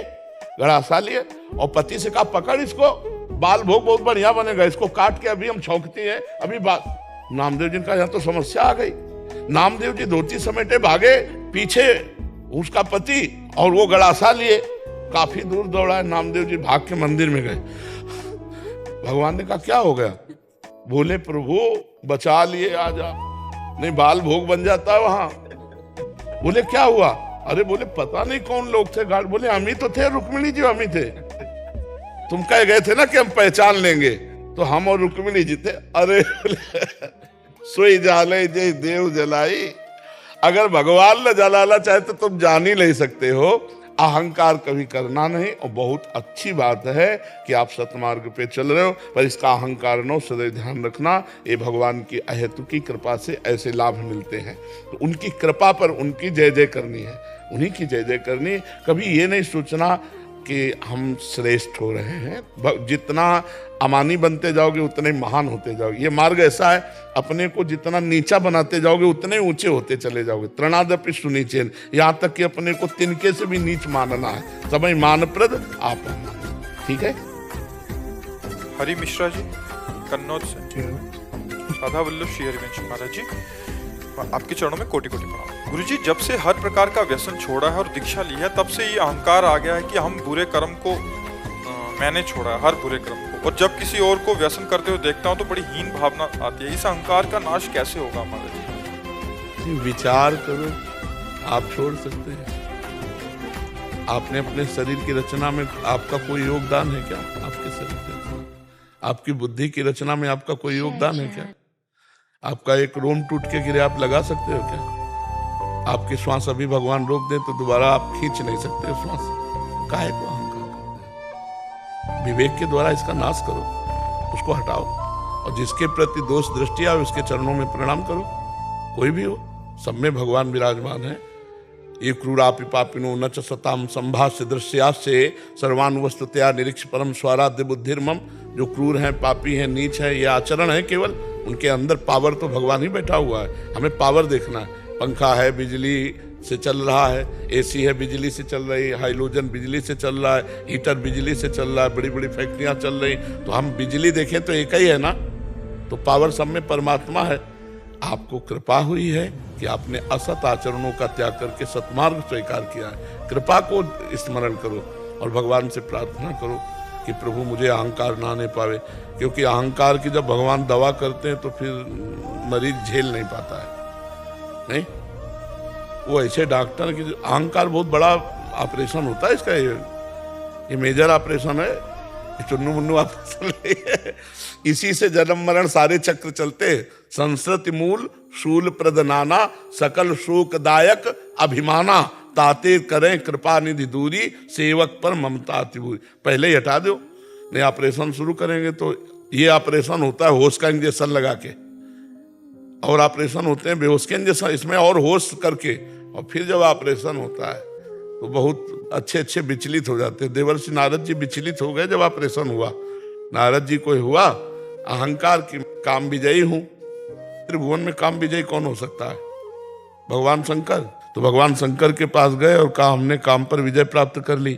गड़ासा लिए और पति से कहा पकड़ इसको, बाल भोग बहुत बढ़िया बनेगा, इसको काट के अभी हम छौंकते हैं, अभी बात। नामदेव जी का यहाँ तो समस्या आ गई। नामदेव जी धोती समेटे भागे, पीछे उसका पति और वो गड़ासा लिए काफी दूर दौड़ा। नामदेव जी भाग के मंदिर में गए। भगवान ने कहा क्या हो गया? बोले प्रभु बचा लिए, आजा, नहीं बाल भोग बन जाता है वहां। बोले क्या हुआ? अरे बोले पता नहीं कौन लोग थे गार्ड। बोले हम ही तो थे, रुक्मिणी जी हम ही थे। तुम कह गए थे ना कि हम पहचान लेंगे, तो हम और रुक्मिणी जी थे। अरे सोई जाले जय देव जलाई। अगर भगवान न जलाना चाहे तो तुम जान ही नहीं सकते हो। अहंकार कभी करना नहीं। और बहुत अच्छी बात है कि आप सतमार्ग पे चल रहे हो, पर इसका अहंकार न, सदैव ध्यान रखना। ये भगवान की अहेतुकी कृपा से ऐसे लाभ मिलते हैं, तो उनकी कृपा पर उनकी जय जय करनी है, उन्हीं की जय जय करनी। कभी ये नहीं सोचना कि हम श्रेष्ठ हो रहे हैं। जितना अमानी बनते जाओगे उतने महान होते जाओगे। ये मार्ग ऐसा है, अपने को जितना नीचा बनाते जाओगे उतने ऊंचे होते चले जाओगे। तृणादपि सुनीचेन, यहाँ तक कि अपने को तिनके से भी नीच मानना है। समय मानप्रद आप मानना। ठीक है। हरि मिश्रा जी कन्नौज से। राधा वल्लभ श्री हरिवंश महाराज जी, आपके चरणों में कोटि कोटि प्रणाम। गुरुजी, जब से हर प्रकार का व्यसन छोड़ा है और दीक्षा ली है, तब से ये अहंकार आ गया है कि हम बुरे कर्म को मैंने छोड़ा है, हर बुरे कर्म को। और जब किसी और को व्यसन करते हुए देखता हूँ तो बड़ी हीन भावना आती है। इस अहंकार का नाश कैसे होगा महाराज जी? विचार करो, आप छोड़ सकते हैं। आपने अपने शरीर की रचना में आपका कोई योगदान है क्या? आपके शरीर की रचना, आपकी बुद्धि की रचना में आपका कोई योगदान है क्या? आपका एक रोम टूट के गिरे, आप लगा सकते हो क्या? आपकी श्वास अभी भगवान रोक दे तो दोबारा आप खींच नहीं सकते श्वास। काहे को अहंकार करते हैं? विवेक के द्वारा इसका नाश करो, उसको हटाओ, और जिसके प्रति दोष दृष्टि आए उसके चरणों में प्रणाम करो। कोई भी हो, सब में भगवान विराजमान है। ये क्रूरापि पापिनो न च सताम संभाष्य दृश्यास्य सर्वान वस्तुतया निरीक्ष परम स्वराध्य बुद्धिर्मम। जो क्रूर हैं, पापी हैं, नीच है, ये आचरण है केवल, उनके अंदर पावर तो भगवान ही बैठा हुआ है। हमें पावर देखना है। पंखा है, बिजली से चल रहा है, एसी है, बिजली से चल रही है, हाइड्रोजन बिजली से चल रहा है, हीटर बिजली से चल रहा है, बड़ी बड़ी फैक्ट्रियां चल रही। तो हम बिजली देखें तो एक ही है ना, तो पावर सब में परमात्मा है। आपको कृपा हुई है कि आपने असत आचरणों का त्याग करके सतमार्ग स्वीकार किया है। कृपा को स्मरण करो और भगवान से प्रार्थना करो कि प्रभु मुझे अहंकार ना आने पावे, क्योंकि अहंकार की जब भगवान दवा करते हैं तो फिर मरीज झेल नहीं पाता है। नहीं, वो ऐसे डॉक्टर की अहंकार बहुत बड़ा ऑपरेशन होता है इसका। ये मेजर ऑपरेशन है, चुन्नू मुन्नू ऑपरेशन नहीं है। इसी से जन्म मरण सारे चक्र चलते। संस्कृति मूल शूल प्रदनाना सकल शोकदायक अभिमाना ताते करें कृपा निधि दूरी सेवक पर ममता अतिबूरी। पहले ही हटा दो, नहीं ऑपरेशन शुरू करेंगे तो ये ऑपरेशन होता है होश का इंजेक्शन लगा के, और ऑपरेशन होते हैं बेहोश के इंजेक्शन, इसमें और होश करके, और फिर जब ऑपरेशन होता है तो बहुत अच्छे अच्छे विचलित हो जाते हैं। देवर्षि नारद जी विचलित हो गए जब ऑपरेशन हुआ। नारद जी को हुआ अहंकार की काम विजयी हूं। त्रिभुवन में काम विजयी कौन हो सकता है? भगवान शंकर। तो भगवान शंकर के पास गए और कहा हमने काम पर विजय प्राप्त कर ली।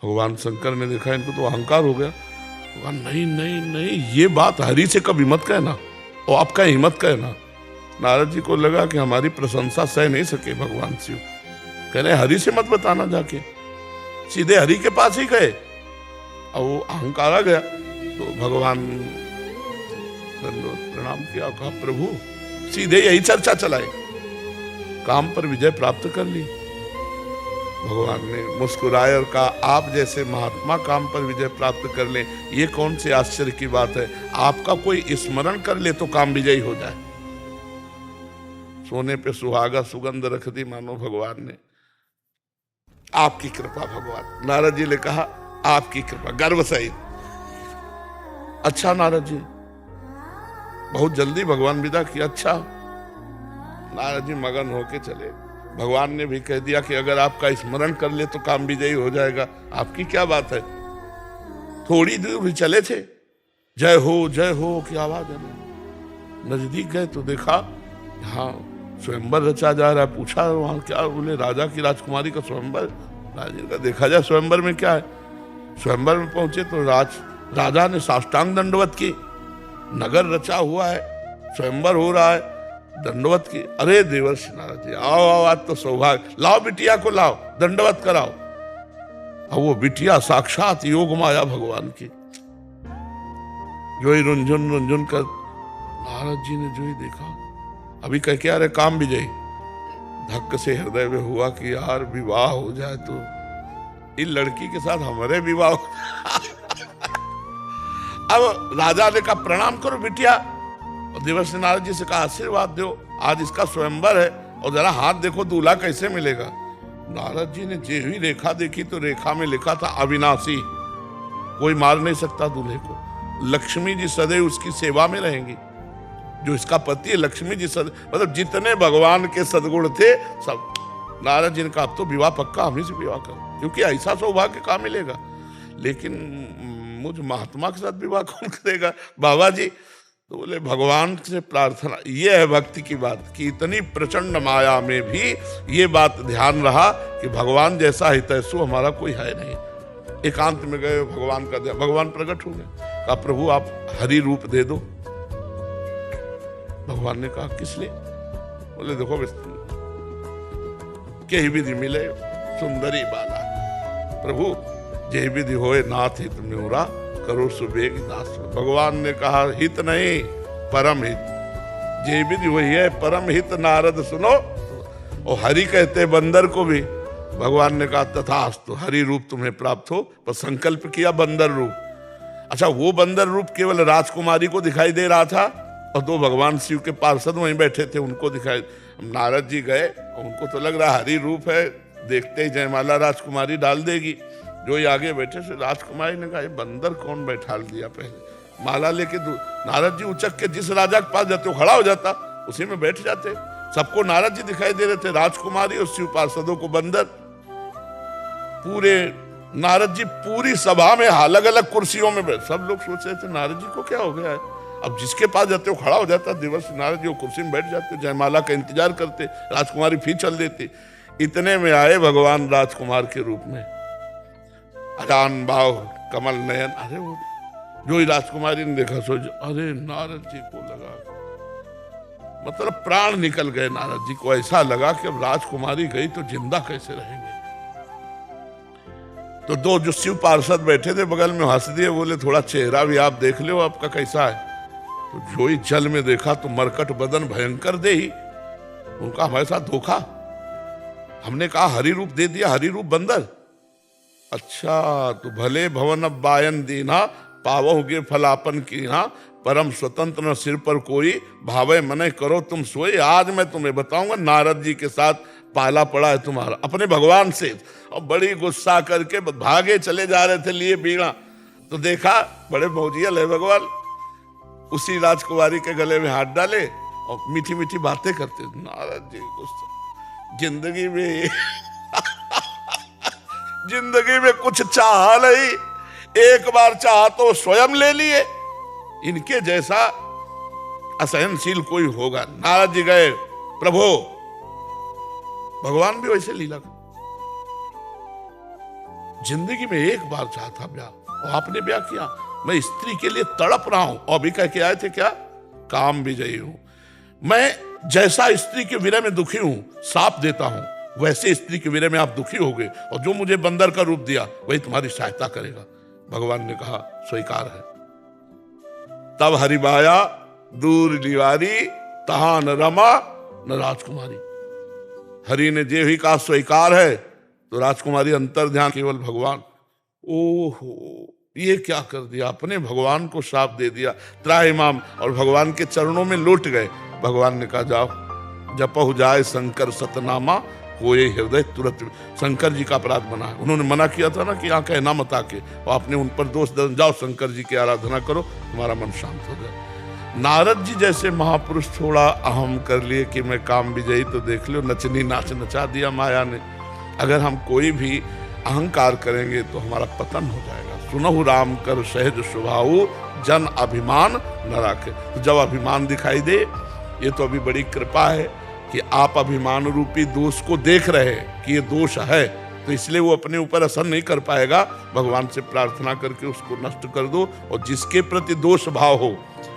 भगवान शंकर ने देखा इनको तो अहंकार हो गया। भगवान नहीं नहीं नहीं, ये बात हरि से कभी मत कहना, और आपका हिम्मत कहना। नारद जी को लगा कि हमारी प्रशंसा सह नहीं सके भगवान शिव, कह रहे हरि से मत बताना। जाके सीधे हरि के पास ही गए और वो अहंकार आ गया। तो भगवान प्रणाम किया, कहा प्रभु सीधे यही चर्चा चलाए, काम पर विजय प्राप्त कर ली। भगवान ने मुस्कुराए और कहा आप जैसे महात्मा काम पर विजय प्राप्त कर ले, ये कौन सी आश्चर्य की बात है? आपका कोई स्मरण कर ले तो काम विजयी हो जाए। सोने पे सुहागा सुगंध रख दी मानो भगवान ने। आपकी कृपा भगवान। नारद जी ने कहा आपकी कृपा, गर्व सहित। अच्छा नारद जी, बहुत जल्दी भगवान विदा किया। अच्छा, नारद जी मगन होके चले। भगवान ने भी कह दिया कि अगर आपका स्मरण कर ले तो काम विजयी हो जाएगा। आपकी क्या बात है? थोड़ी दूर भी चले थे, जय हो की आवाज है। नजदीक गए तो देखा हाँ स्वयंवर रचा जा रहा है। पूछा वहां क्या, बोले राजा की राजकुमारी का स्वयंवर। राजा का देखा जाए स्वयंवर में क्या है। स्वयंवर में पहुंचे तो राजा ने साष्टांग दंडवत की, नगर रचा हुआ है, स्वयंवर हो रहा है, दंडवत की। अरे देवर्षि नारद जी, आओ आओ, आज तो सौभाग्य, लाओ बिटिया को लाओ, दंडवत कराओ। अब वो बिटिया साक्षात योग माया भगवान की, जो ही रुंझुन रुंझुन कर, नारद जी ने जो ही देखा, अभी कह के आ रहे काम विजयी, धक्क से हृदय में हुआ कि यार विवाह हो जाए तो इन लड़की के साथ हमारे विवाह अब राजा ने कहा प्रणाम करो बिटिया, और देवर्षि नारद जी से कहा आशीर्वाद दो, आज इसका स्वयंवर है और जरा हाथ देखो दूल्हा कैसे मिलेगा। नारद जी ने जे हुई रेखा देखी तो रेखा में लिखा था अविनाशी, कोई मार नहीं सकता दूल्हे को। लक्ष्मी जी सदैव उसकी सेवा में रहेंगी, जो इसका पति है लक्ष्मी जी मतलब जितने भगवान के सद्गुण थे सब। नारद जी ने कहा अब तो विवाह पक्का, हम ही से विवाह करो, क्योंकि ऐसा सौभाग्य कहाँ मिलेगा। लेकिन मुझ महात्मा के साथ विवाह कौन करेगा बाबा जी। तो बोले भगवान से प्रार्थना, ये है भक्ति की बात कि इतनी प्रचंड माया में भी ये बात ध्यान रहा कि भगवान जैसा हितैषी हमारा कोई है नहीं। एकांत में गए, भगवान का भगवान प्रकट हो गए, कहा प्रभु आप हरि रूप दे दो। भगवान ने कहा किस लिए? बोले देखो के विधि मिले सुंदरी बाला, प्रभु जे विधि होए नाथ हित म्यूरा, करो सुबेग दास। भगवान ने कहा हित नहीं परम हित, जे विधि वही है परम हित, नारद सुनो। और हरि कहते बंदर को भी। भगवान ने कहा तथास्तु, हरि रूप तुम्हें प्राप्त हो, पर संकल्प किया बंदर रूप। अच्छा, वो बंदर रूप केवल राजकुमारी को दिखाई दे रहा था और दो भगवान शिव के पार्षद वहीं बैठे थे, उनको दिखाई। नारद जी गए और उनको तो लग रहा हरि रूप है, देखते ही जयमाला राजकुमारी डाल देगी। जो ही आगे बैठे से राजकुमारी ने कहा ये बंदर कौन बैठा दिया, पहले माला लेके। नारद जी उचक के जिस राजा के पास जाते वो खड़ा हो जाता, उसी में बैठ जाते। सबको नारद जी दिखाई दे रहे थे, राजकुमारी और शिव पार्षदों को बंदर। पूरे नारद जी पूरी सभा में अलग अलग कुर्सियों में बैठ, सब लोग सोच रहे थे नारद जी को क्या हो गया है। अब जिसके पास जाते वो खड़ा हो जाता, देवर्षि नारद जी वो कुर्सी में बैठ जाते, जयमाला का इंतजार करते, राजकुमारी फिर चल देती। इतने में आए भगवान राजकुमार के रूप में, अजान भाव कमल नयन। अरे वो जो ही राजकुमारी ने देखा सोच, अरे नारद जी को लगा, मतलब प्राण निकल गए नारद जी को। ऐसा लगा कि अब राजकुमारी गई तो जिंदा कैसे रहेंगे। तो दो जो शिव पार्षद बैठे थे बगल में हंस दिए, बोले थोड़ा चेहरा भी आप देख लो आपका कैसा है। तो जो ही जल में देखा तो मरकट बदन भयंकर दे ही। उनका हमारे साथ धोखा, हमने कहा हरि रूप दे दिया, हरि रूप बंदर। अच्छा, तो भले भवन अब बायन दीना, पावोगे फलापन कीना, परम स्वतंत्र न सिर पर कोई, भावे मने करो तुम सोई। आज मैं तुम्हें बताऊंगा नारद जी के साथ पाला पड़ा है तुम्हारा अपने भगवान से। और बड़ी गुस्सा करके भागे चले जा रहे थे लिए बीड़ा, तो देखा बड़े मौजियल है भगवान, उसी राजकुमारी के गले में हाथ डाले और मीठी मीठी बातें करते। नारद जी गुस्सा, जिंदगी में जिंदगी में कुछ चाहा नहीं, एक बार चाहा तो स्वयं ले लिए, इनके जैसा असहनशील कोई होगा। नारद जी गए, प्रभु भगवान भी वैसे लीला कर, जिंदगी में एक बार चाहता ब्याह और आपने ब्याह किया, मैं स्त्री के लिए तड़प रहा हूं। और भी कह के आए थे क्या, काम विजयी हूं मैं, जैसा स्त्री के विरह में दुखी हूं साप देता हूं, वैसे स्त्री के विरह में आप दुखी होगे, और जो मुझे बंदर का रूप दिया वही तुम्हारी सहायता करेगा। भगवान ने कहा स्वीकार है। तब हरिबाया दूर निवारी, तहां न रमा न राजकुमारी। हरि ने जे ही कहा स्वीकार है, तो राजकुमारी अंतर ध्यान केवल भगवान। ओहो, ये क्या कर दिया, अपने भगवान को श्राप दे दिया। त्राहिमाम और भगवान के चरणों में लौट गए। भगवान ने कहा जाओ, जपहु जाए शंकर सतनामा, कोई हृदय तुरंत। शंकर जी का अपराध बना, उन्होंने मना किया था ना कि यहाँ कहना मत आके, और आपने उन पर दोष दे, जाओ शंकर जी की आराधना करो, तुम्हारा मन शांत हो जाए। नारद जी जैसे महापुरुष थोड़ा अहम कर लिए कि मैं काम विजयी, तो देख लो नचनी नाच नचा दिया माया ने। अगर हम कोई भी अहंकार करेंगे तो हमारा पतन हो जाएगा। सुनहु राम कर सहज स्वभाव, जन अभिमान न राखे। तो जब अभिमान दिखाई दे, ये तो अभी बड़ी कृपा है, कि आप अभिमान रूपी दोष को देख रहे हैं कि ये दोष है, तो इसलिए वो अपने ऊपर असर नहीं कर पाएगा। भगवान से प्रार्थना करके उसको नष्ट कर दो, और जिसके प्रति दोष भाव हो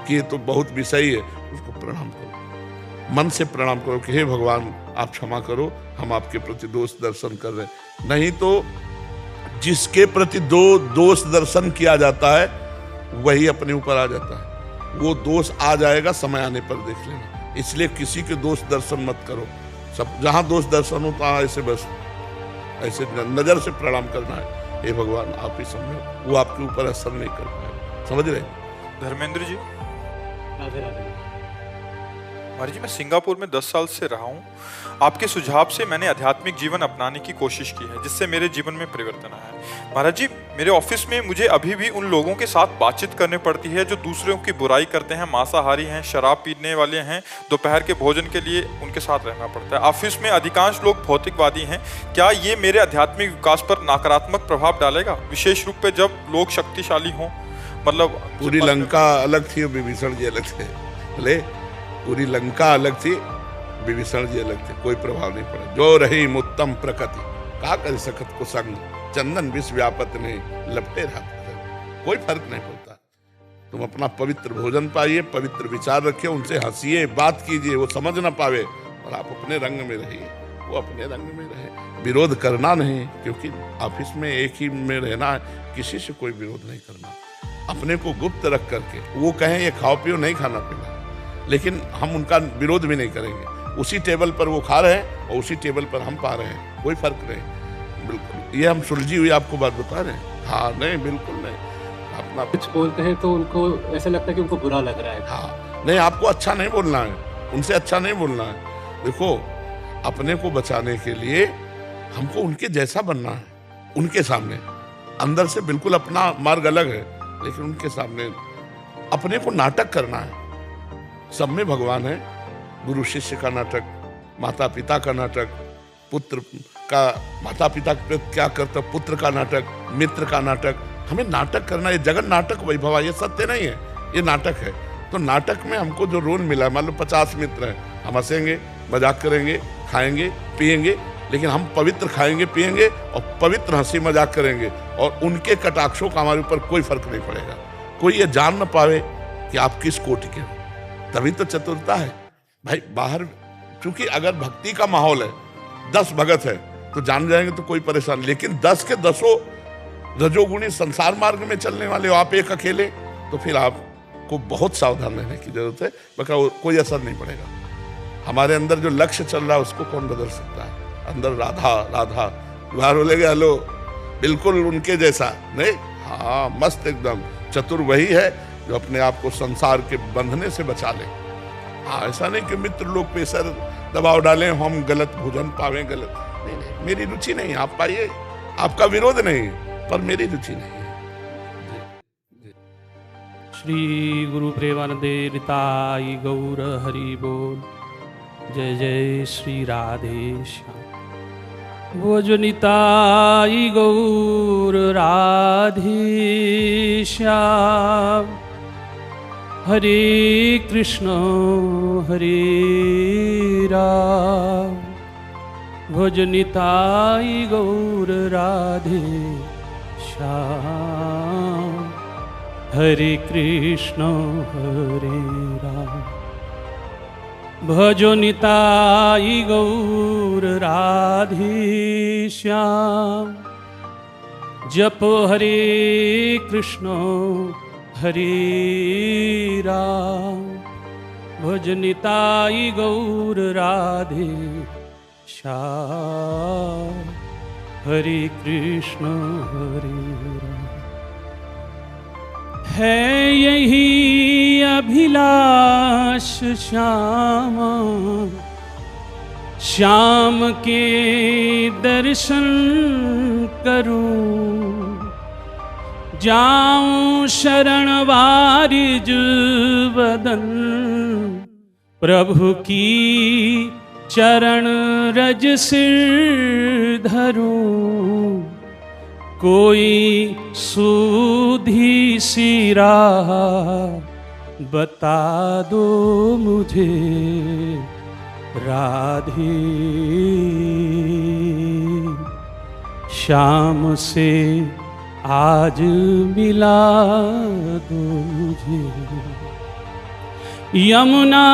कि ये तो बहुत विषयी है, उसको प्रणाम करो, मन से प्रणाम करो कि हे भगवान आप क्षमा करो, हम आपके प्रति दोष दर्शन कर रहे हैं। नहीं तो जिसके प्रति दोष दर्शन किया जाता है वही अपने ऊपर आ जाता है। वो दोष आ जाएगा, समय आने पर देख लेना। इसलिए किसी के दोष दर्शन मत करो। सब जहां दोष दर्शन होता है ऐसे बस ऐसे नजर से प्रणाम करना है, हे भगवान आप ही समझो, वो आपके ऊपर असर नहीं कर पाएगा। समझ रहे? धर्मेंद्र जी, राधे राधे। महाराज जी, मैं सिंगापुर में 10 साल से रहा हूँ। आपके सुझाव से मैंने आध्यात्मिक जीवन अपनाने की कोशिश की है, जिससे मेरे जीवन में परिवर्तन आया है। महाराज जी, मेरे ऑफिस में मुझे अभी भी उन लोगों के साथ बातचीत करनी पड़ती है जो दूसरों की बुराई करते हैं, मांसाहारी हैं, शराब पीने वाले हैं। दोपहर के भोजन के लिए उनके साथ रहना पड़ता है। ऑफिस में अधिकांश लोग भौतिकवादी हैं। क्या ये मेरे आध्यात्मिक विकास पर नकारात्मक प्रभाव डालेगा, विशेष रूप से जब लोग शक्तिशाली हों? मतलब पूरी लंका अलग थी और विभीषण जी अलग थे। बोले पूरी लंका अलग थी, विभीषण जी अलग थे, कोई प्रभाव नहीं पड़ा। जो रही उत्तम प्रकृति, का कर सकत को संग, चंदन विष व्यापत ने लपटे रात, कोई फर्क नहीं पड़ता। तुम अपना पवित्र भोजन पाइए, पवित्र विचार रखिए, उनसे हंसिए, बात कीजिए, वो समझ ना पावे, और आप अपने रंग में रहिए, वो अपने रंग में रहे। विरोध करना नहीं, क्योंकि ऑफिस में एक ही में रहना है, किसी से कोई विरोध नहीं करना। अपने को गुप्त रख करके, वो कहें ये खाओ पियो, नहीं खाना पीना, लेकिन हम उनका विरोध भी नहीं करेंगे। उसी टेबल पर वो खा रहे हैं और उसी टेबल पर हम पा रहे हैं, कोई फर्क नहीं। बिल्कुल ये हम सुलझी हुई आपको बात बता रहे हैं। हाँ नहीं, बिल्कुल नहीं। अपना कुछ बोलते हैं तो उनको ऐसा लगता है कि उनको बुरा लग रहा है। हाँ नहीं, आपको अच्छा नहीं बोलना है, उनसे अच्छा नहीं बोलना है। देखो, अपने को बचाने के लिए हमको उनके जैसा बनना है। उनके सामने अंदर से बिल्कुल अपना मार्ग अलग है, लेकिन उनके सामने अपने को नाटक करना है। सब में भगवान है। गुरु शिष्य का नाटक, माता पिता का नाटक, पुत्र का माता पिता क्या करता, पुत्र का नाटक, मित्र का नाटक। हमें नाटक करना, ये जगत नाटक वैभव, ये सत्य नहीं है, ये नाटक है। तो नाटक में हमको जो रोल मिला, मान लो 50 मित्र हैं, हम हंसेंगे, मजाक करेंगे, खाएंगे पिएंगे, लेकिन हम पवित्र खाएंगे पिएंगे और पवित्र हंसी मजाक करेंगे, और उनके कटाक्षों का हमारे ऊपर कोई फर्क नहीं पड़ेगा। कोई ये जान न पावे कि आप किस कोटि के हो, तभी तो चतुरता है भाई। बाहर चूंकि अगर भक्ति का माहौल है, 10 भगत है तो जान जाएंगे तो कोई परेशान, लेकिन 10 के 10 रजोगुणी संसार मार्ग में चलने वाले हो आप एक अकेले, तो फिर आपको बहुत सावधान रहने की जरूरत है, बका कोई असर नहीं पड़ेगा। हमारे अंदर जो लक्ष्य चल रहा है उसको कौन बदल सकता है? अंदर राधा राधा, बाहर बोलेगे हेलो, बिल्कुल उनके जैसा नहीं। हाँ, मस्त एकदम चतुर वही है जो अपने आप को संसार के बंधने से बचा ले। हाँ, ऐसा नहीं कि मित्र लोग पे सर दबाव डालें, हम गलत भोजन पावें, गलत नहीं, नहीं, मेरी रुचि नहीं, आप पाइए, आपका विरोध नहीं, पर मेरी रुचि नहीं है। श्री गुरु प्रेमानंदे रिताई गौर हरि बोल। जय जय श्री राधे श्याम। वो जो निताई गौर राधे श्याम। हरे कृष्ण हरे राम। भज निताई गौर राधे श्याम। हरे कृष्ण हरे राम। भजो निताई गौर राधे श्याम। जपो हरे कृष्ण हरे राम। भज निताई गौर राधे श्याम। हरे कृष्ण हरे राम। है यही अभिलाष श्याम, श्याम के दर्शन करूं। जाऊं शरण वारिज वदन, प्रभु की चरण रज सिर धरूं। कोई सूधी सी राह बता दो मुझे, राधे शाम से आज मिला दो मुझे, यमुना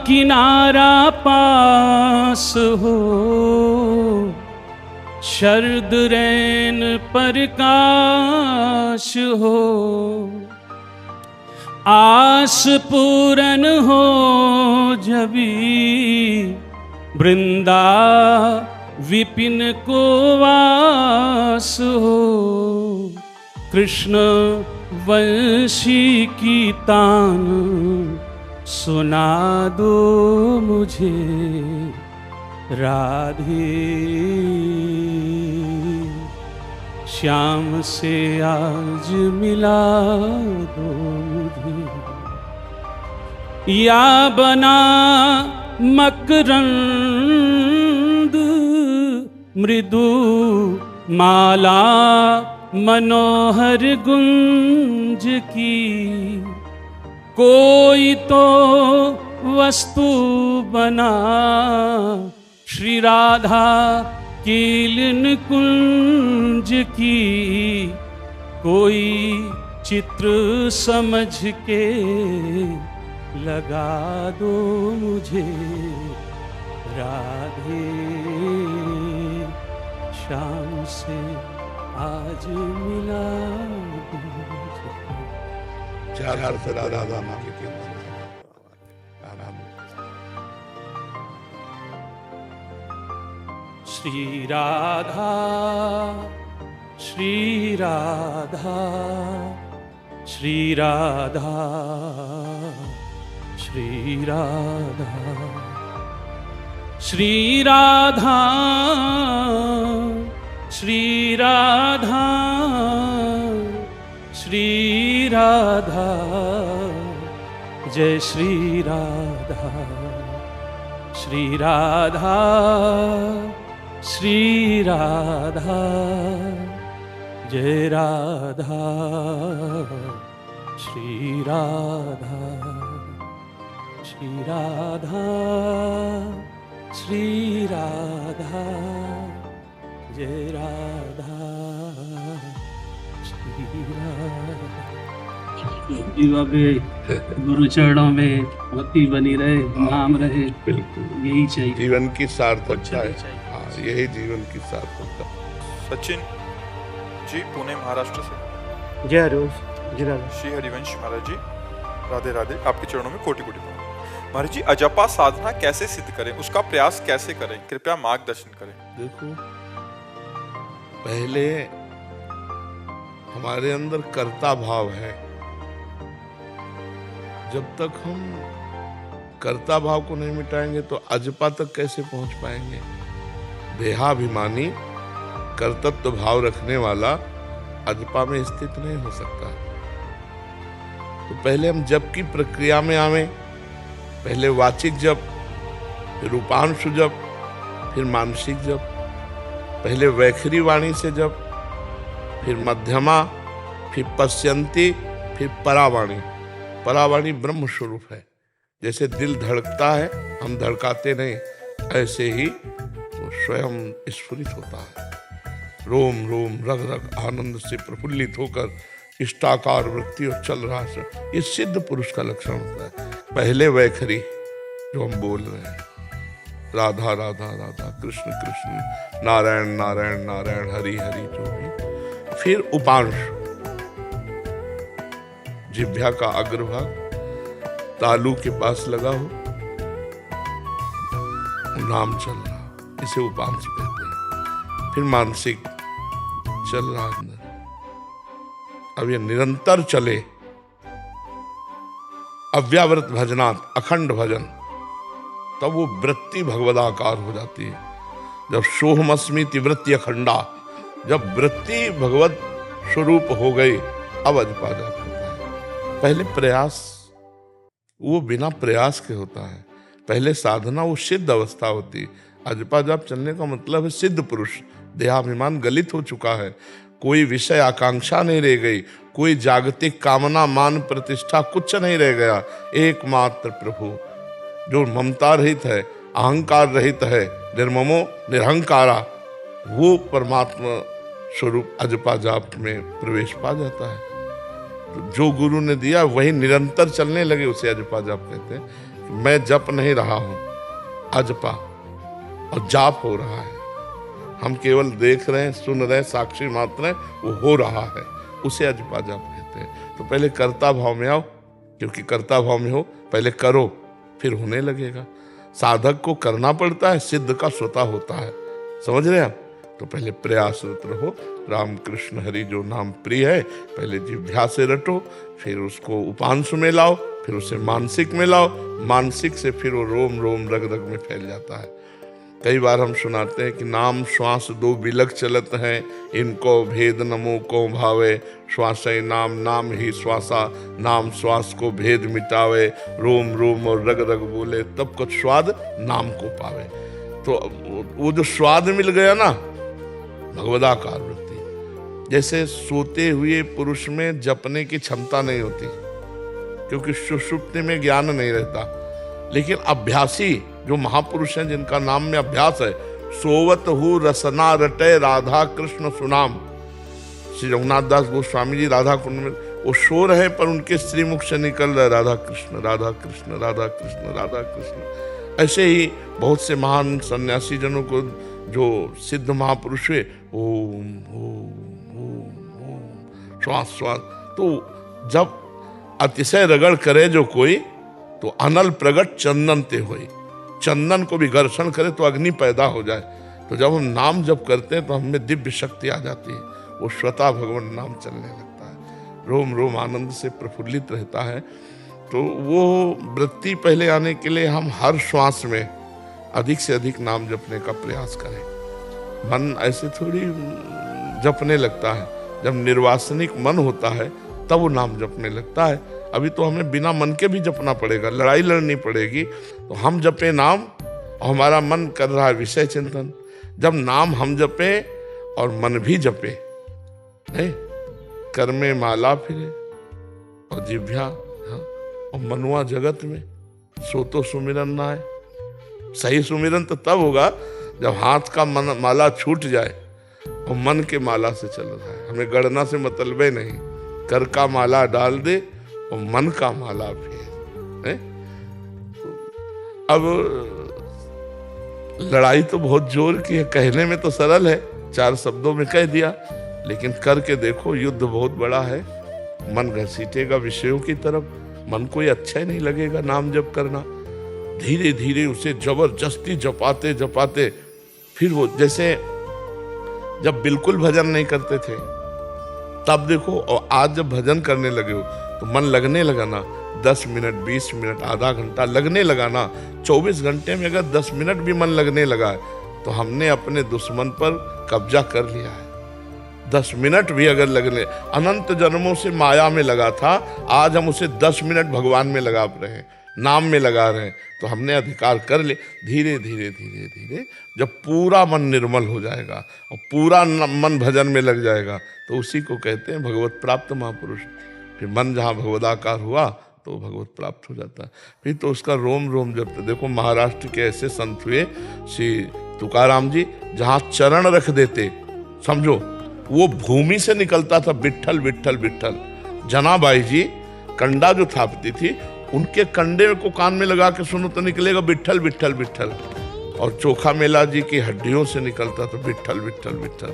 किनारा पास हो, शरद रैन पर काश हो, आस पूरन हो जबी, वृंदा विपिन को वास हो, कृष्ण वंशी की तान सुना दो मुझे, राधे श्याम से आज मिला दो मुझे, या बना मकरंद मृदु माला मनोहर गुंज की, कोई तो वस्तु बना श्री राधा कीलिन कुंज की, कोई चित्र समझ के लगा दो मुझे, राधे शाम से आज मिला दो मुझे। चार से राधा नाम के श्री राधा श्री राधा श्री राधा श्री राधा श्री राधा श्री राधा श्री राधा, जय श्री राधा, श्री राधा श्री राधा, जय राधा श्री राधा, श्री राधा श्री राधा, जय राधा श्री राधा। जीवा पे गुरु चरणों में भक्ति बनी रहे, नाम रहे, बिल्कुल यही चाहिए, जीवन की सार्थकता है। चाहिए। हाँ, यही जीवन की सार्थकता। सचिन जी पुणे महाराष्ट्र से। जय हरिवंश जी राधे। श्री हरिवंश महाराज जी, राधे राधे। आपके चरणों में कोटि कोटि प्रणाम। महाराज जी, अजपा साधना कैसे सिद्ध करें, उसका प्रयास कैसे करें, कृपया मार्गदर्शन करें। देखो, पहले हमारे अंदर कर्ता भाव है। जब तक हम कर्ता भाव को नहीं मिटाएंगे तो अजपा तक कैसे पहुंच पाएंगे। देहाभिमानी कर्तत्व भाव रखने वाला अजपा में स्थित नहीं हो सकता। तो पहले हम जप की प्रक्रिया में आवे। पहले वाचिक जप, फिर रूपांशु जप, फिर मानसिक जप। पहले वैखरी वाणी से जप, फिर मध्यमा, फिर पश्यंती, फिर परावाणी। परावाणी ब्रह्म स्वरूप है। जैसे दिल धड़कता है, हम धड़काते नहीं, ऐसे ही वो स्वयं स्फुरित होता है। रोम रोम रग रग आनंद से प्रफुल्लित होकर इष्टाकार वृत्ति और चल रहा है। ये सिद्ध पुरुष का लक्षण होता है। पहले वैखरी जो हम बोल रहे हैं, राधा राधा राधा, कृष्ण कृष्ण, नारायण नारायण नारायण, हरि हरि, जो भी। फिर उपांश, जिह्वा का अग्रभाग तालू के पास लगा हो, नाम चल रहा, इसे उपांश कहते हैं। फिर मानसिक चल रहा अंदर, अब ये निरंतर चले, अव्यावृत भजनात्, अखंड भजन, तब वो वृत्ति भगवदाकार हो जाती है। जब सोहमस्मिति वृत्ति अखंडा, जब वृत्ति भगवत स्वरूप हो गई, अब अजपा जाप होता है। पहले प्रयास वो बिना प्रयास के होता है। पहले साधना वो सिद्ध अवस्था होती। अजपा जाप चलने का मतलब है सिद्ध पुरुष, देहाभिमान गलित हो चुका है, कोई विषय आकांक्षा नहीं रह गई, कोई जागतिक कामना मान प्रतिष्ठा कुछ नहीं रह गया। एकमात्र प्रभु जो ममता रहित है, अहंकार रहित है, निर्ममो निरहंकारा, वो परमात्मा स्वरूप अजपा जाप में प्रवेश पा जाता है। तो जो गुरु ने दिया वही निरंतर चलने लगे, उसे अजपा जाप कहते हैं। मैं जप नहीं रहा हूं, अजपा और जाप हो रहा है। हम केवल देख रहे हैं, सुन रहे हैं, साक्षी मात्र हैं, वो हो रहा है, उसे अजपा जाप कहते हैं। तो पहले कर्ता भाव में आओ, क्योंकि कर्ता भाव में हो, पहले करो फिर होने लगेगा। साधक को करना पड़ता है, सिद्ध का स्वतः होता है। समझ रहे हैं आप? तो पहले प्रयासरत रहो। राम कृष्ण हरि जो नाम प्रिय है, पहले जिह्वा से रटो, फिर उसको उपांशु में लाओ, फिर उसे मानसिक में लाओ, मानसिक से फिर वो रोम रोम रग रग में फैल जाता है। कई बार हम सुनाते हैं कि नाम श्वास दो बिलक चलत हैं, इनको भेद नमो को भावे, श्वास नाम नाम ही श्वासा, नाम श्वास को भेद मिटावे, रोम रोम और रग रग बोले, तब कुछ स्वाद नाम को पावे। तो वो जो स्वाद मिल गया ना, भगवदाकार वृत्ति। जैसे सोते हुए पुरुष में जपने की क्षमता नहीं होती, क्योंकि सुषुप्ति में ज्ञान नहीं रहता। लेकिन अभ्यासी जो महापुरुष हैं, जिनका नाम में अभ्यास है, सोवत हु रसना रटे राधा कृष्ण सुनाम। श्री रघुनाथ दास गोस्वामी जी राधा कुंड में वो सो रहे, पर उनके श्रीमुख से निकल रहा राधा कृष्ण राधा कृष्ण राधा कृष्ण राधा कृष्ण। ऐसे ही बहुत से महान सन्यासी जनों को, जो सिद्ध महापुरुष हुए, ओम ओम ओम ओम श्वास श्वास। तो जब अतिशय रगड़ करे जो कोई, तो अनल प्रगट चंदन ते होई। चंदन को भी घर्षण करे तो अग्नि पैदा हो जाए। तो जब हम नाम जप करते हैं तो हमें दिव्य शक्ति आ जाती है, वो स्वतः भगवान नाम चलने लगता है, रोम रोम आनंद से प्रफुल्लित रहता है। तो वो वृत्ति पहले आने के लिए हम हर श्वास में अधिक से अधिक नाम जपने का प्रयास करें। मन ऐसे थोड़ी जपने लगता है, जब निर्वासनिक मन होता है तब वो नाम जपने लगता है। अभी तो हमें बिना मन के भी जपना पड़ेगा, लड़ाई लड़नी पड़ेगी। तो हम जपे नाम और हमारा मन कर रहा है विषय चिंतन। जब नाम हम जपे और मन भी जपे, नहीं कर में माला फिरे और जिह्वा और मनुआ जगत में, सो तो सुमिरन ना आए। सही सुमिरन तो तब होगा जब हाथ का माला छूट जाए और मन के माला से चल रहा है। हमें गणना से मतलब नहीं, कर का माला डाल दे और मन का माला फेर। अब लड़ाई तो बहुत जोर की है, कहने में तो सरल है, 4 शब्दों में कह दिया, लेकिन करके देखो युद्ध बहुत बड़ा है। मन घसीटेगा विषयों की तरफ, मन को ये अच्छा ही नहीं लगेगा नाम जप करना। धीरे धीरे उसे जबरदस्ती जपाते जपाते फिर वो, जैसे जब बिल्कुल भजन नहीं करते थे तब देखो, और आज जब भजन करने लगे हो तो मन लगने लगा ना, 10 मिनट 20 मिनट आधा घंटा लगने लगा ना। 24 घंटे में अगर 10 मिनट भी मन लगने लगा है तो हमने अपने दुश्मन पर कब्जा कर लिया है। 10 मिनट भी अगर लगने, अनंत जन्मों से माया में लगा था, आज हम उसे 10 मिनट भगवान में लगा रहे हैं, नाम में लगा रहे हैं, तो हमने अधिकार कर ले। धीरे धीरे धीरे धीरे जब पूरा मन निर्मल हो जाएगा और पूरा मन भजन में लग जाएगा तो उसी को कहते हैं भगवत प्राप्त महापुरुष। फिर मन जहाँ भगवदाकार हुआ तो भगवत प्राप्त हो जाता है। फिर तो उसका रोम रोम जपते। देखो महाराष्ट्र के ऐसे संत हुए, श्री तुकाराम जी, जहाँ चरण रख देते, समझो वो भूमि से निकलता था विट्ठल विट्ठल विट्ठल। जनाबाई जी कंडा जो थापती थी, उनके कंडे को कान में लगा के सुनो तो निकलेगा विट्ठल विट्ठल विट्ठल। और चोखा मेला जी की हड्डियों से निकलता था विट्ठल विट्ठल विट्ठल।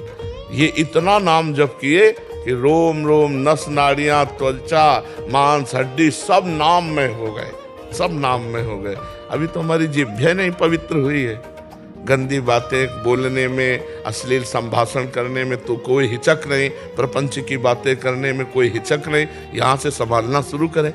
ये इतना नाम जप किए कि रोम रोम नस नाड़ियां त्वचा मांस हड्डी सब नाम में हो गए, सब नाम में हो गए। अभी तो हमारी जिह्वा नहीं पवित्र हुई है। गंदी बातें बोलने में, अश्लील संभाषण करने में तो कोई हिचक नहीं, प्रपंच की बातें करने में कोई हिचक नहीं। यहाँ से संभालना शुरू करें।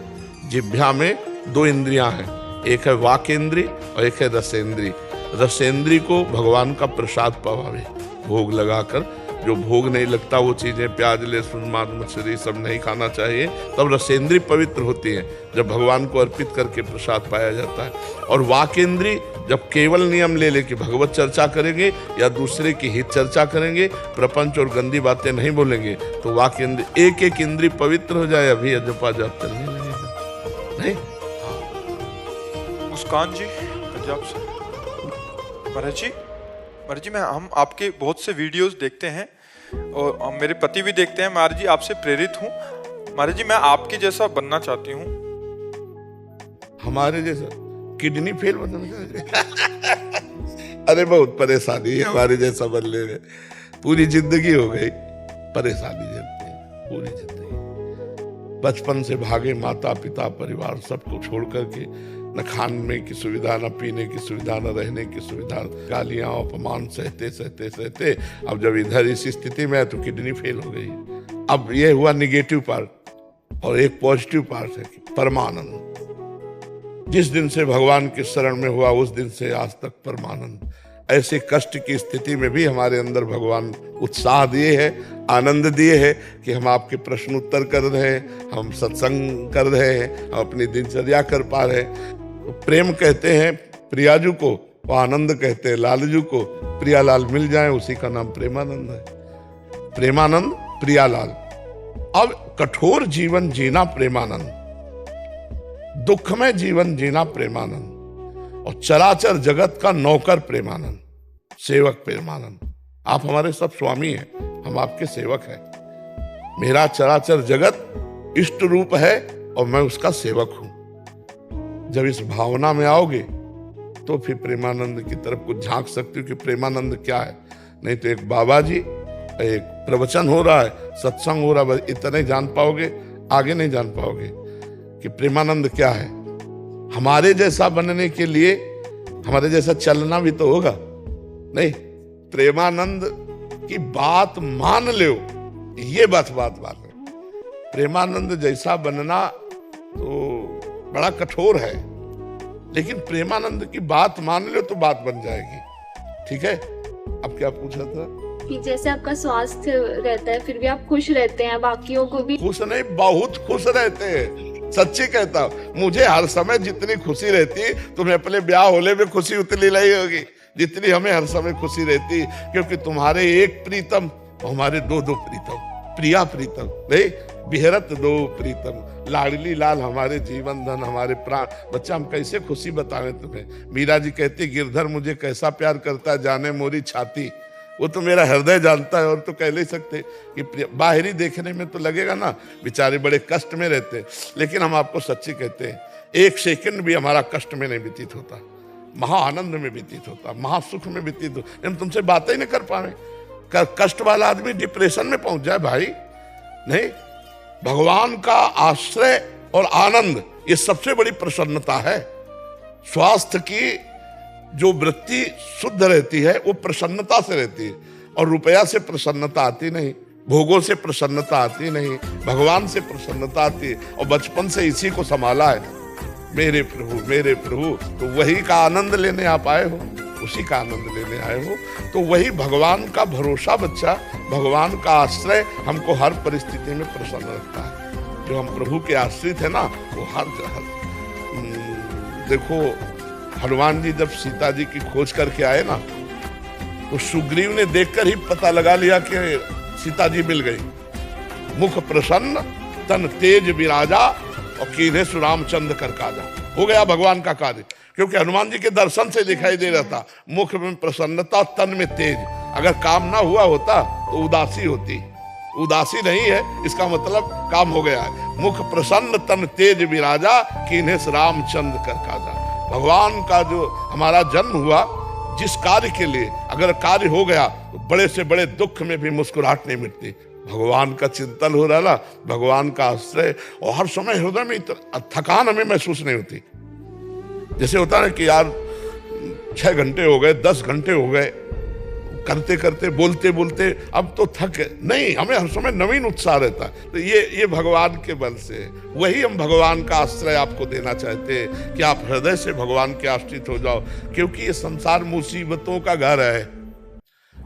जिह्वा में 2 इंद्रियां हैं, एक है वाक इंद्री और एक है रसेंद्री। रसेंद्री को भगवान का प्रसाद पवावे, भोग लगाकर। जो भोग नहीं लगता वो चीजें, प्याज लहसुन मांस मछली सब नहीं खाना चाहिए, तब रसेंद्री पवित्र होती है, जब भगवान को अर्पित करके प्रसाद पाया जाता है। और वाक इंद्री जब केवल नियम ले लेके भगवत चर्चा करेंगे या दूसरे की हित चर्चा करेंगे, प्रपंच और गंदी बातें नहीं बोलेंगे, तो वाक इंद्री, एक एक इंद्री पवित्र हो जाए, अभी अजपा जाप चलने लगेगा। नहीं मुस्कान जी पंजाब से। महाराज जी हम आपके बहुत से वीडियोस देखते हैं और मेरे पति भी देखते हैं। महाराज जी आपसे प्रेरित हूँ। महाराज जी मैं आपके जैसा बनना चाहती हूँ। हमारे जैसा किडनी फेल बनना चाहते अरे बहुत परेशानी है हमारे जैसा बनने में। पूरी जिंदगी हो गई परेशानी झेलते हैं, पूरी जिंदगी। बचपन से भागे माता पिता परिवार सबको छोड़ करके, न खाने की सुविधा, न पीने की सुविधा, न रहने की सुविधा, गालियां अपमान सहते सहते सहते अब जब इधर इस स्थिति में है तो किडनी फेल हो गई। अब ये हुआ निगेटिव पार्ट और एक पॉजिटिव पार्ट है कि परमानंद। जिस दिन से भगवान के शरण में हुआ उस दिन से आज तक परमानंद। ऐसे कष्ट की स्थिति में भी हमारे अंदर भगवान उत्साह दिए है, आनंद दिए है कि हम आपके प्रश्न उत्तर कर रहे हैं, हम सत्संग कर रहे हैं, हम अपनी दिनचर्या कर पा रहे हैं। तो प्रेम कहते हैं प्रियाजू को, और आनंद कहते हैं लालजू को। प्रियालाल मिल जाए उसी का नाम प्रेमानंद है। प्रेमानंद प्रियालाल। अब कठोर जीवन जीना प्रेमानंद, दुखमय जीवन जीना प्रेमानंद, और चराचर जगत का नौकर प्रेमानंद, सेवक प्रेमानंद। आप हमारे सब स्वामी हैं, हम आपके सेवक हैं। मेरा चराचर जगत इष्ट रूप है और मैं उसका सेवक हूं। जब इस भावना में आओगे तो फिर प्रेमानंद की तरफ कुछ झांक सकते हो कि प्रेमानंद क्या है। नहीं तो एक बाबा जी, एक प्रवचन हो रहा है, सत्संग हो रहा है, इतना ही जान पाओगे, आगे नहीं जान पाओगे कि प्रेमानंद क्या है। हमारे जैसा बनने के लिए हमारे जैसा चलना भी तो होगा। नहीं, प्रेमानंद की बात मान लो, ये बात मान लो। प्रेमानंद जैसा बनना तो बड़ा कठोर है, लेकिन प्रेमानंद की बात मान लो तो बात बन जाएगी। ठीक है, अब क्या पूछा था? कि जैसे आपका स्वास्थ्य रहता है फिर भी आप खुश रहते हैं, बाकियों को भी खुश नहीं, बहुत खुश रहते हैं। सच्ची कहता हूं, मुझे हर समय जितनी खुशी रहती, तुम्हें अपने ब्याह होने में खुशी उतनी नहीं होगी जितनी हमें हर समय खुशी रहती, क्योंकि तुम्हारे एक प्रीतम हमारे दो दो प्रीतम, प्रिया प्रीतम नहीं, बिहरत दो प्रीतम, लाडली लाल हमारे जीवन धन, हमारे प्राण। बच्चा हम कैसे खुशी बतावें तुम्हें। मीरा जी कहती गिरधर मुझे कैसा प्यार करता है जाने मोरी छाती, वो तो मेरा हृदय जानता है। और तो कह नहीं सकते कि बाहरी देखने में तो लगेगा ना बेचारे बड़े कष्ट में रहते हैं, लेकिन हम आपको सच्ची कहते हैं एक सेकंड भी हमारा कष्ट में नहीं व्यतीत होता, महा आनंद में व्यतीत होता, महासुख में व्यतीत होता। हम तुमसे बातें ही नहीं कर पावे। कष्ट वाला आदमी डिप्रेशन में पहुंच जाए भाई, नहीं। भगवान का आश्रय और आनंद ये सबसे बड़ी प्रसन्नता है। स्वास्थ्य की जो वृत्ति शुद्ध रहती है वो प्रसन्नता से रहती है, और रुपया से प्रसन्नता आती नहीं, भोगों से प्रसन्नता आती नहीं, भगवान से प्रसन्नता आती है। और बचपन से इसी को संभाला है, मेरे प्रभु मेरे प्रभु। तो वही का आनंद लेने आप आए हो, उसी का आनंद लेने आए हो। तो वही भगवान का भरोसा बच्चा, भगवान का आश्रय हमको हर परिस्थिति में प्रसन्न रखता है। जो हम प्रभु के आश्रित है ना, वो हर देखो हनुमान जी जब सीता जी की खोज करके आए ना, तो सुग्रीव ने देखकर ही पता लगा लिया कि सीता जी मिल गई। मुख प्रसन्न तन तेज विराजा, और कीन्हे सुरामचंद्र कर काजा। हो गया भगवान का कार्य, क्योंकि हनुमान जी के दर्शन से दिखाई दे रहा था। मुख में प्रसन्नता, तन में तेज। अगर काम ना हुआ होता तो उदासी होती, उदासी नहीं है, इसका मतलब काम हो गया है। मुख प्रसन्न तन तेज विराजा, कीन्हे रामचंद्र कर काजा। भगवान का जो हमारा जन्म हुआ, जिस कार्य के लिए अगर कार्य हो गया तो बड़े से बड़े दुख में भी मुस्कुराहट नहीं मिटती। भगवान का चिंतन हो रहा, भगवान का आश्रय, और हर समय हृदय में थकान हमें महसूस नहीं होती। जैसे होता है कि यार 6 घंटे हो गए, 10 घंटे हो गए, करते करते बोलते बोलते अब तो थक नहीं, हमें हर समय नवीन उत्साह रहता है। तो ये भगवान के बल से, वही हम भगवान का आश्रय आपको देना चाहते हैं कि आप हृदय से भगवान के आश्रित हो जाओ। क्योंकि ये संसार मुसीबतों का घर है।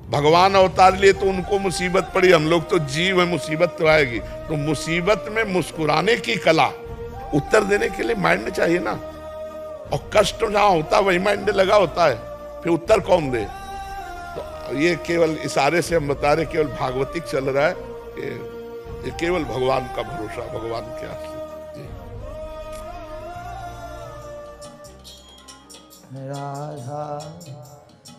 भगवान अवतार लिए तो उनको मुसीबत पड़ी, हम लोग तो जीव है, मुसीबत तो आएगी। तो मुसीबत में मुस्कुराने की कला, उत्तर देने के लिए माइंड चाहिए ना, और कष्ट जहां होता है वही माइंड लगा होता है, फिर उत्तर कौन दे। तो ये केवल इशारे से हम बता रहे, केवल भागवतिक चल रहा है, ये केवल भगवान का भरोसा, भगवान के आश्रित। राधा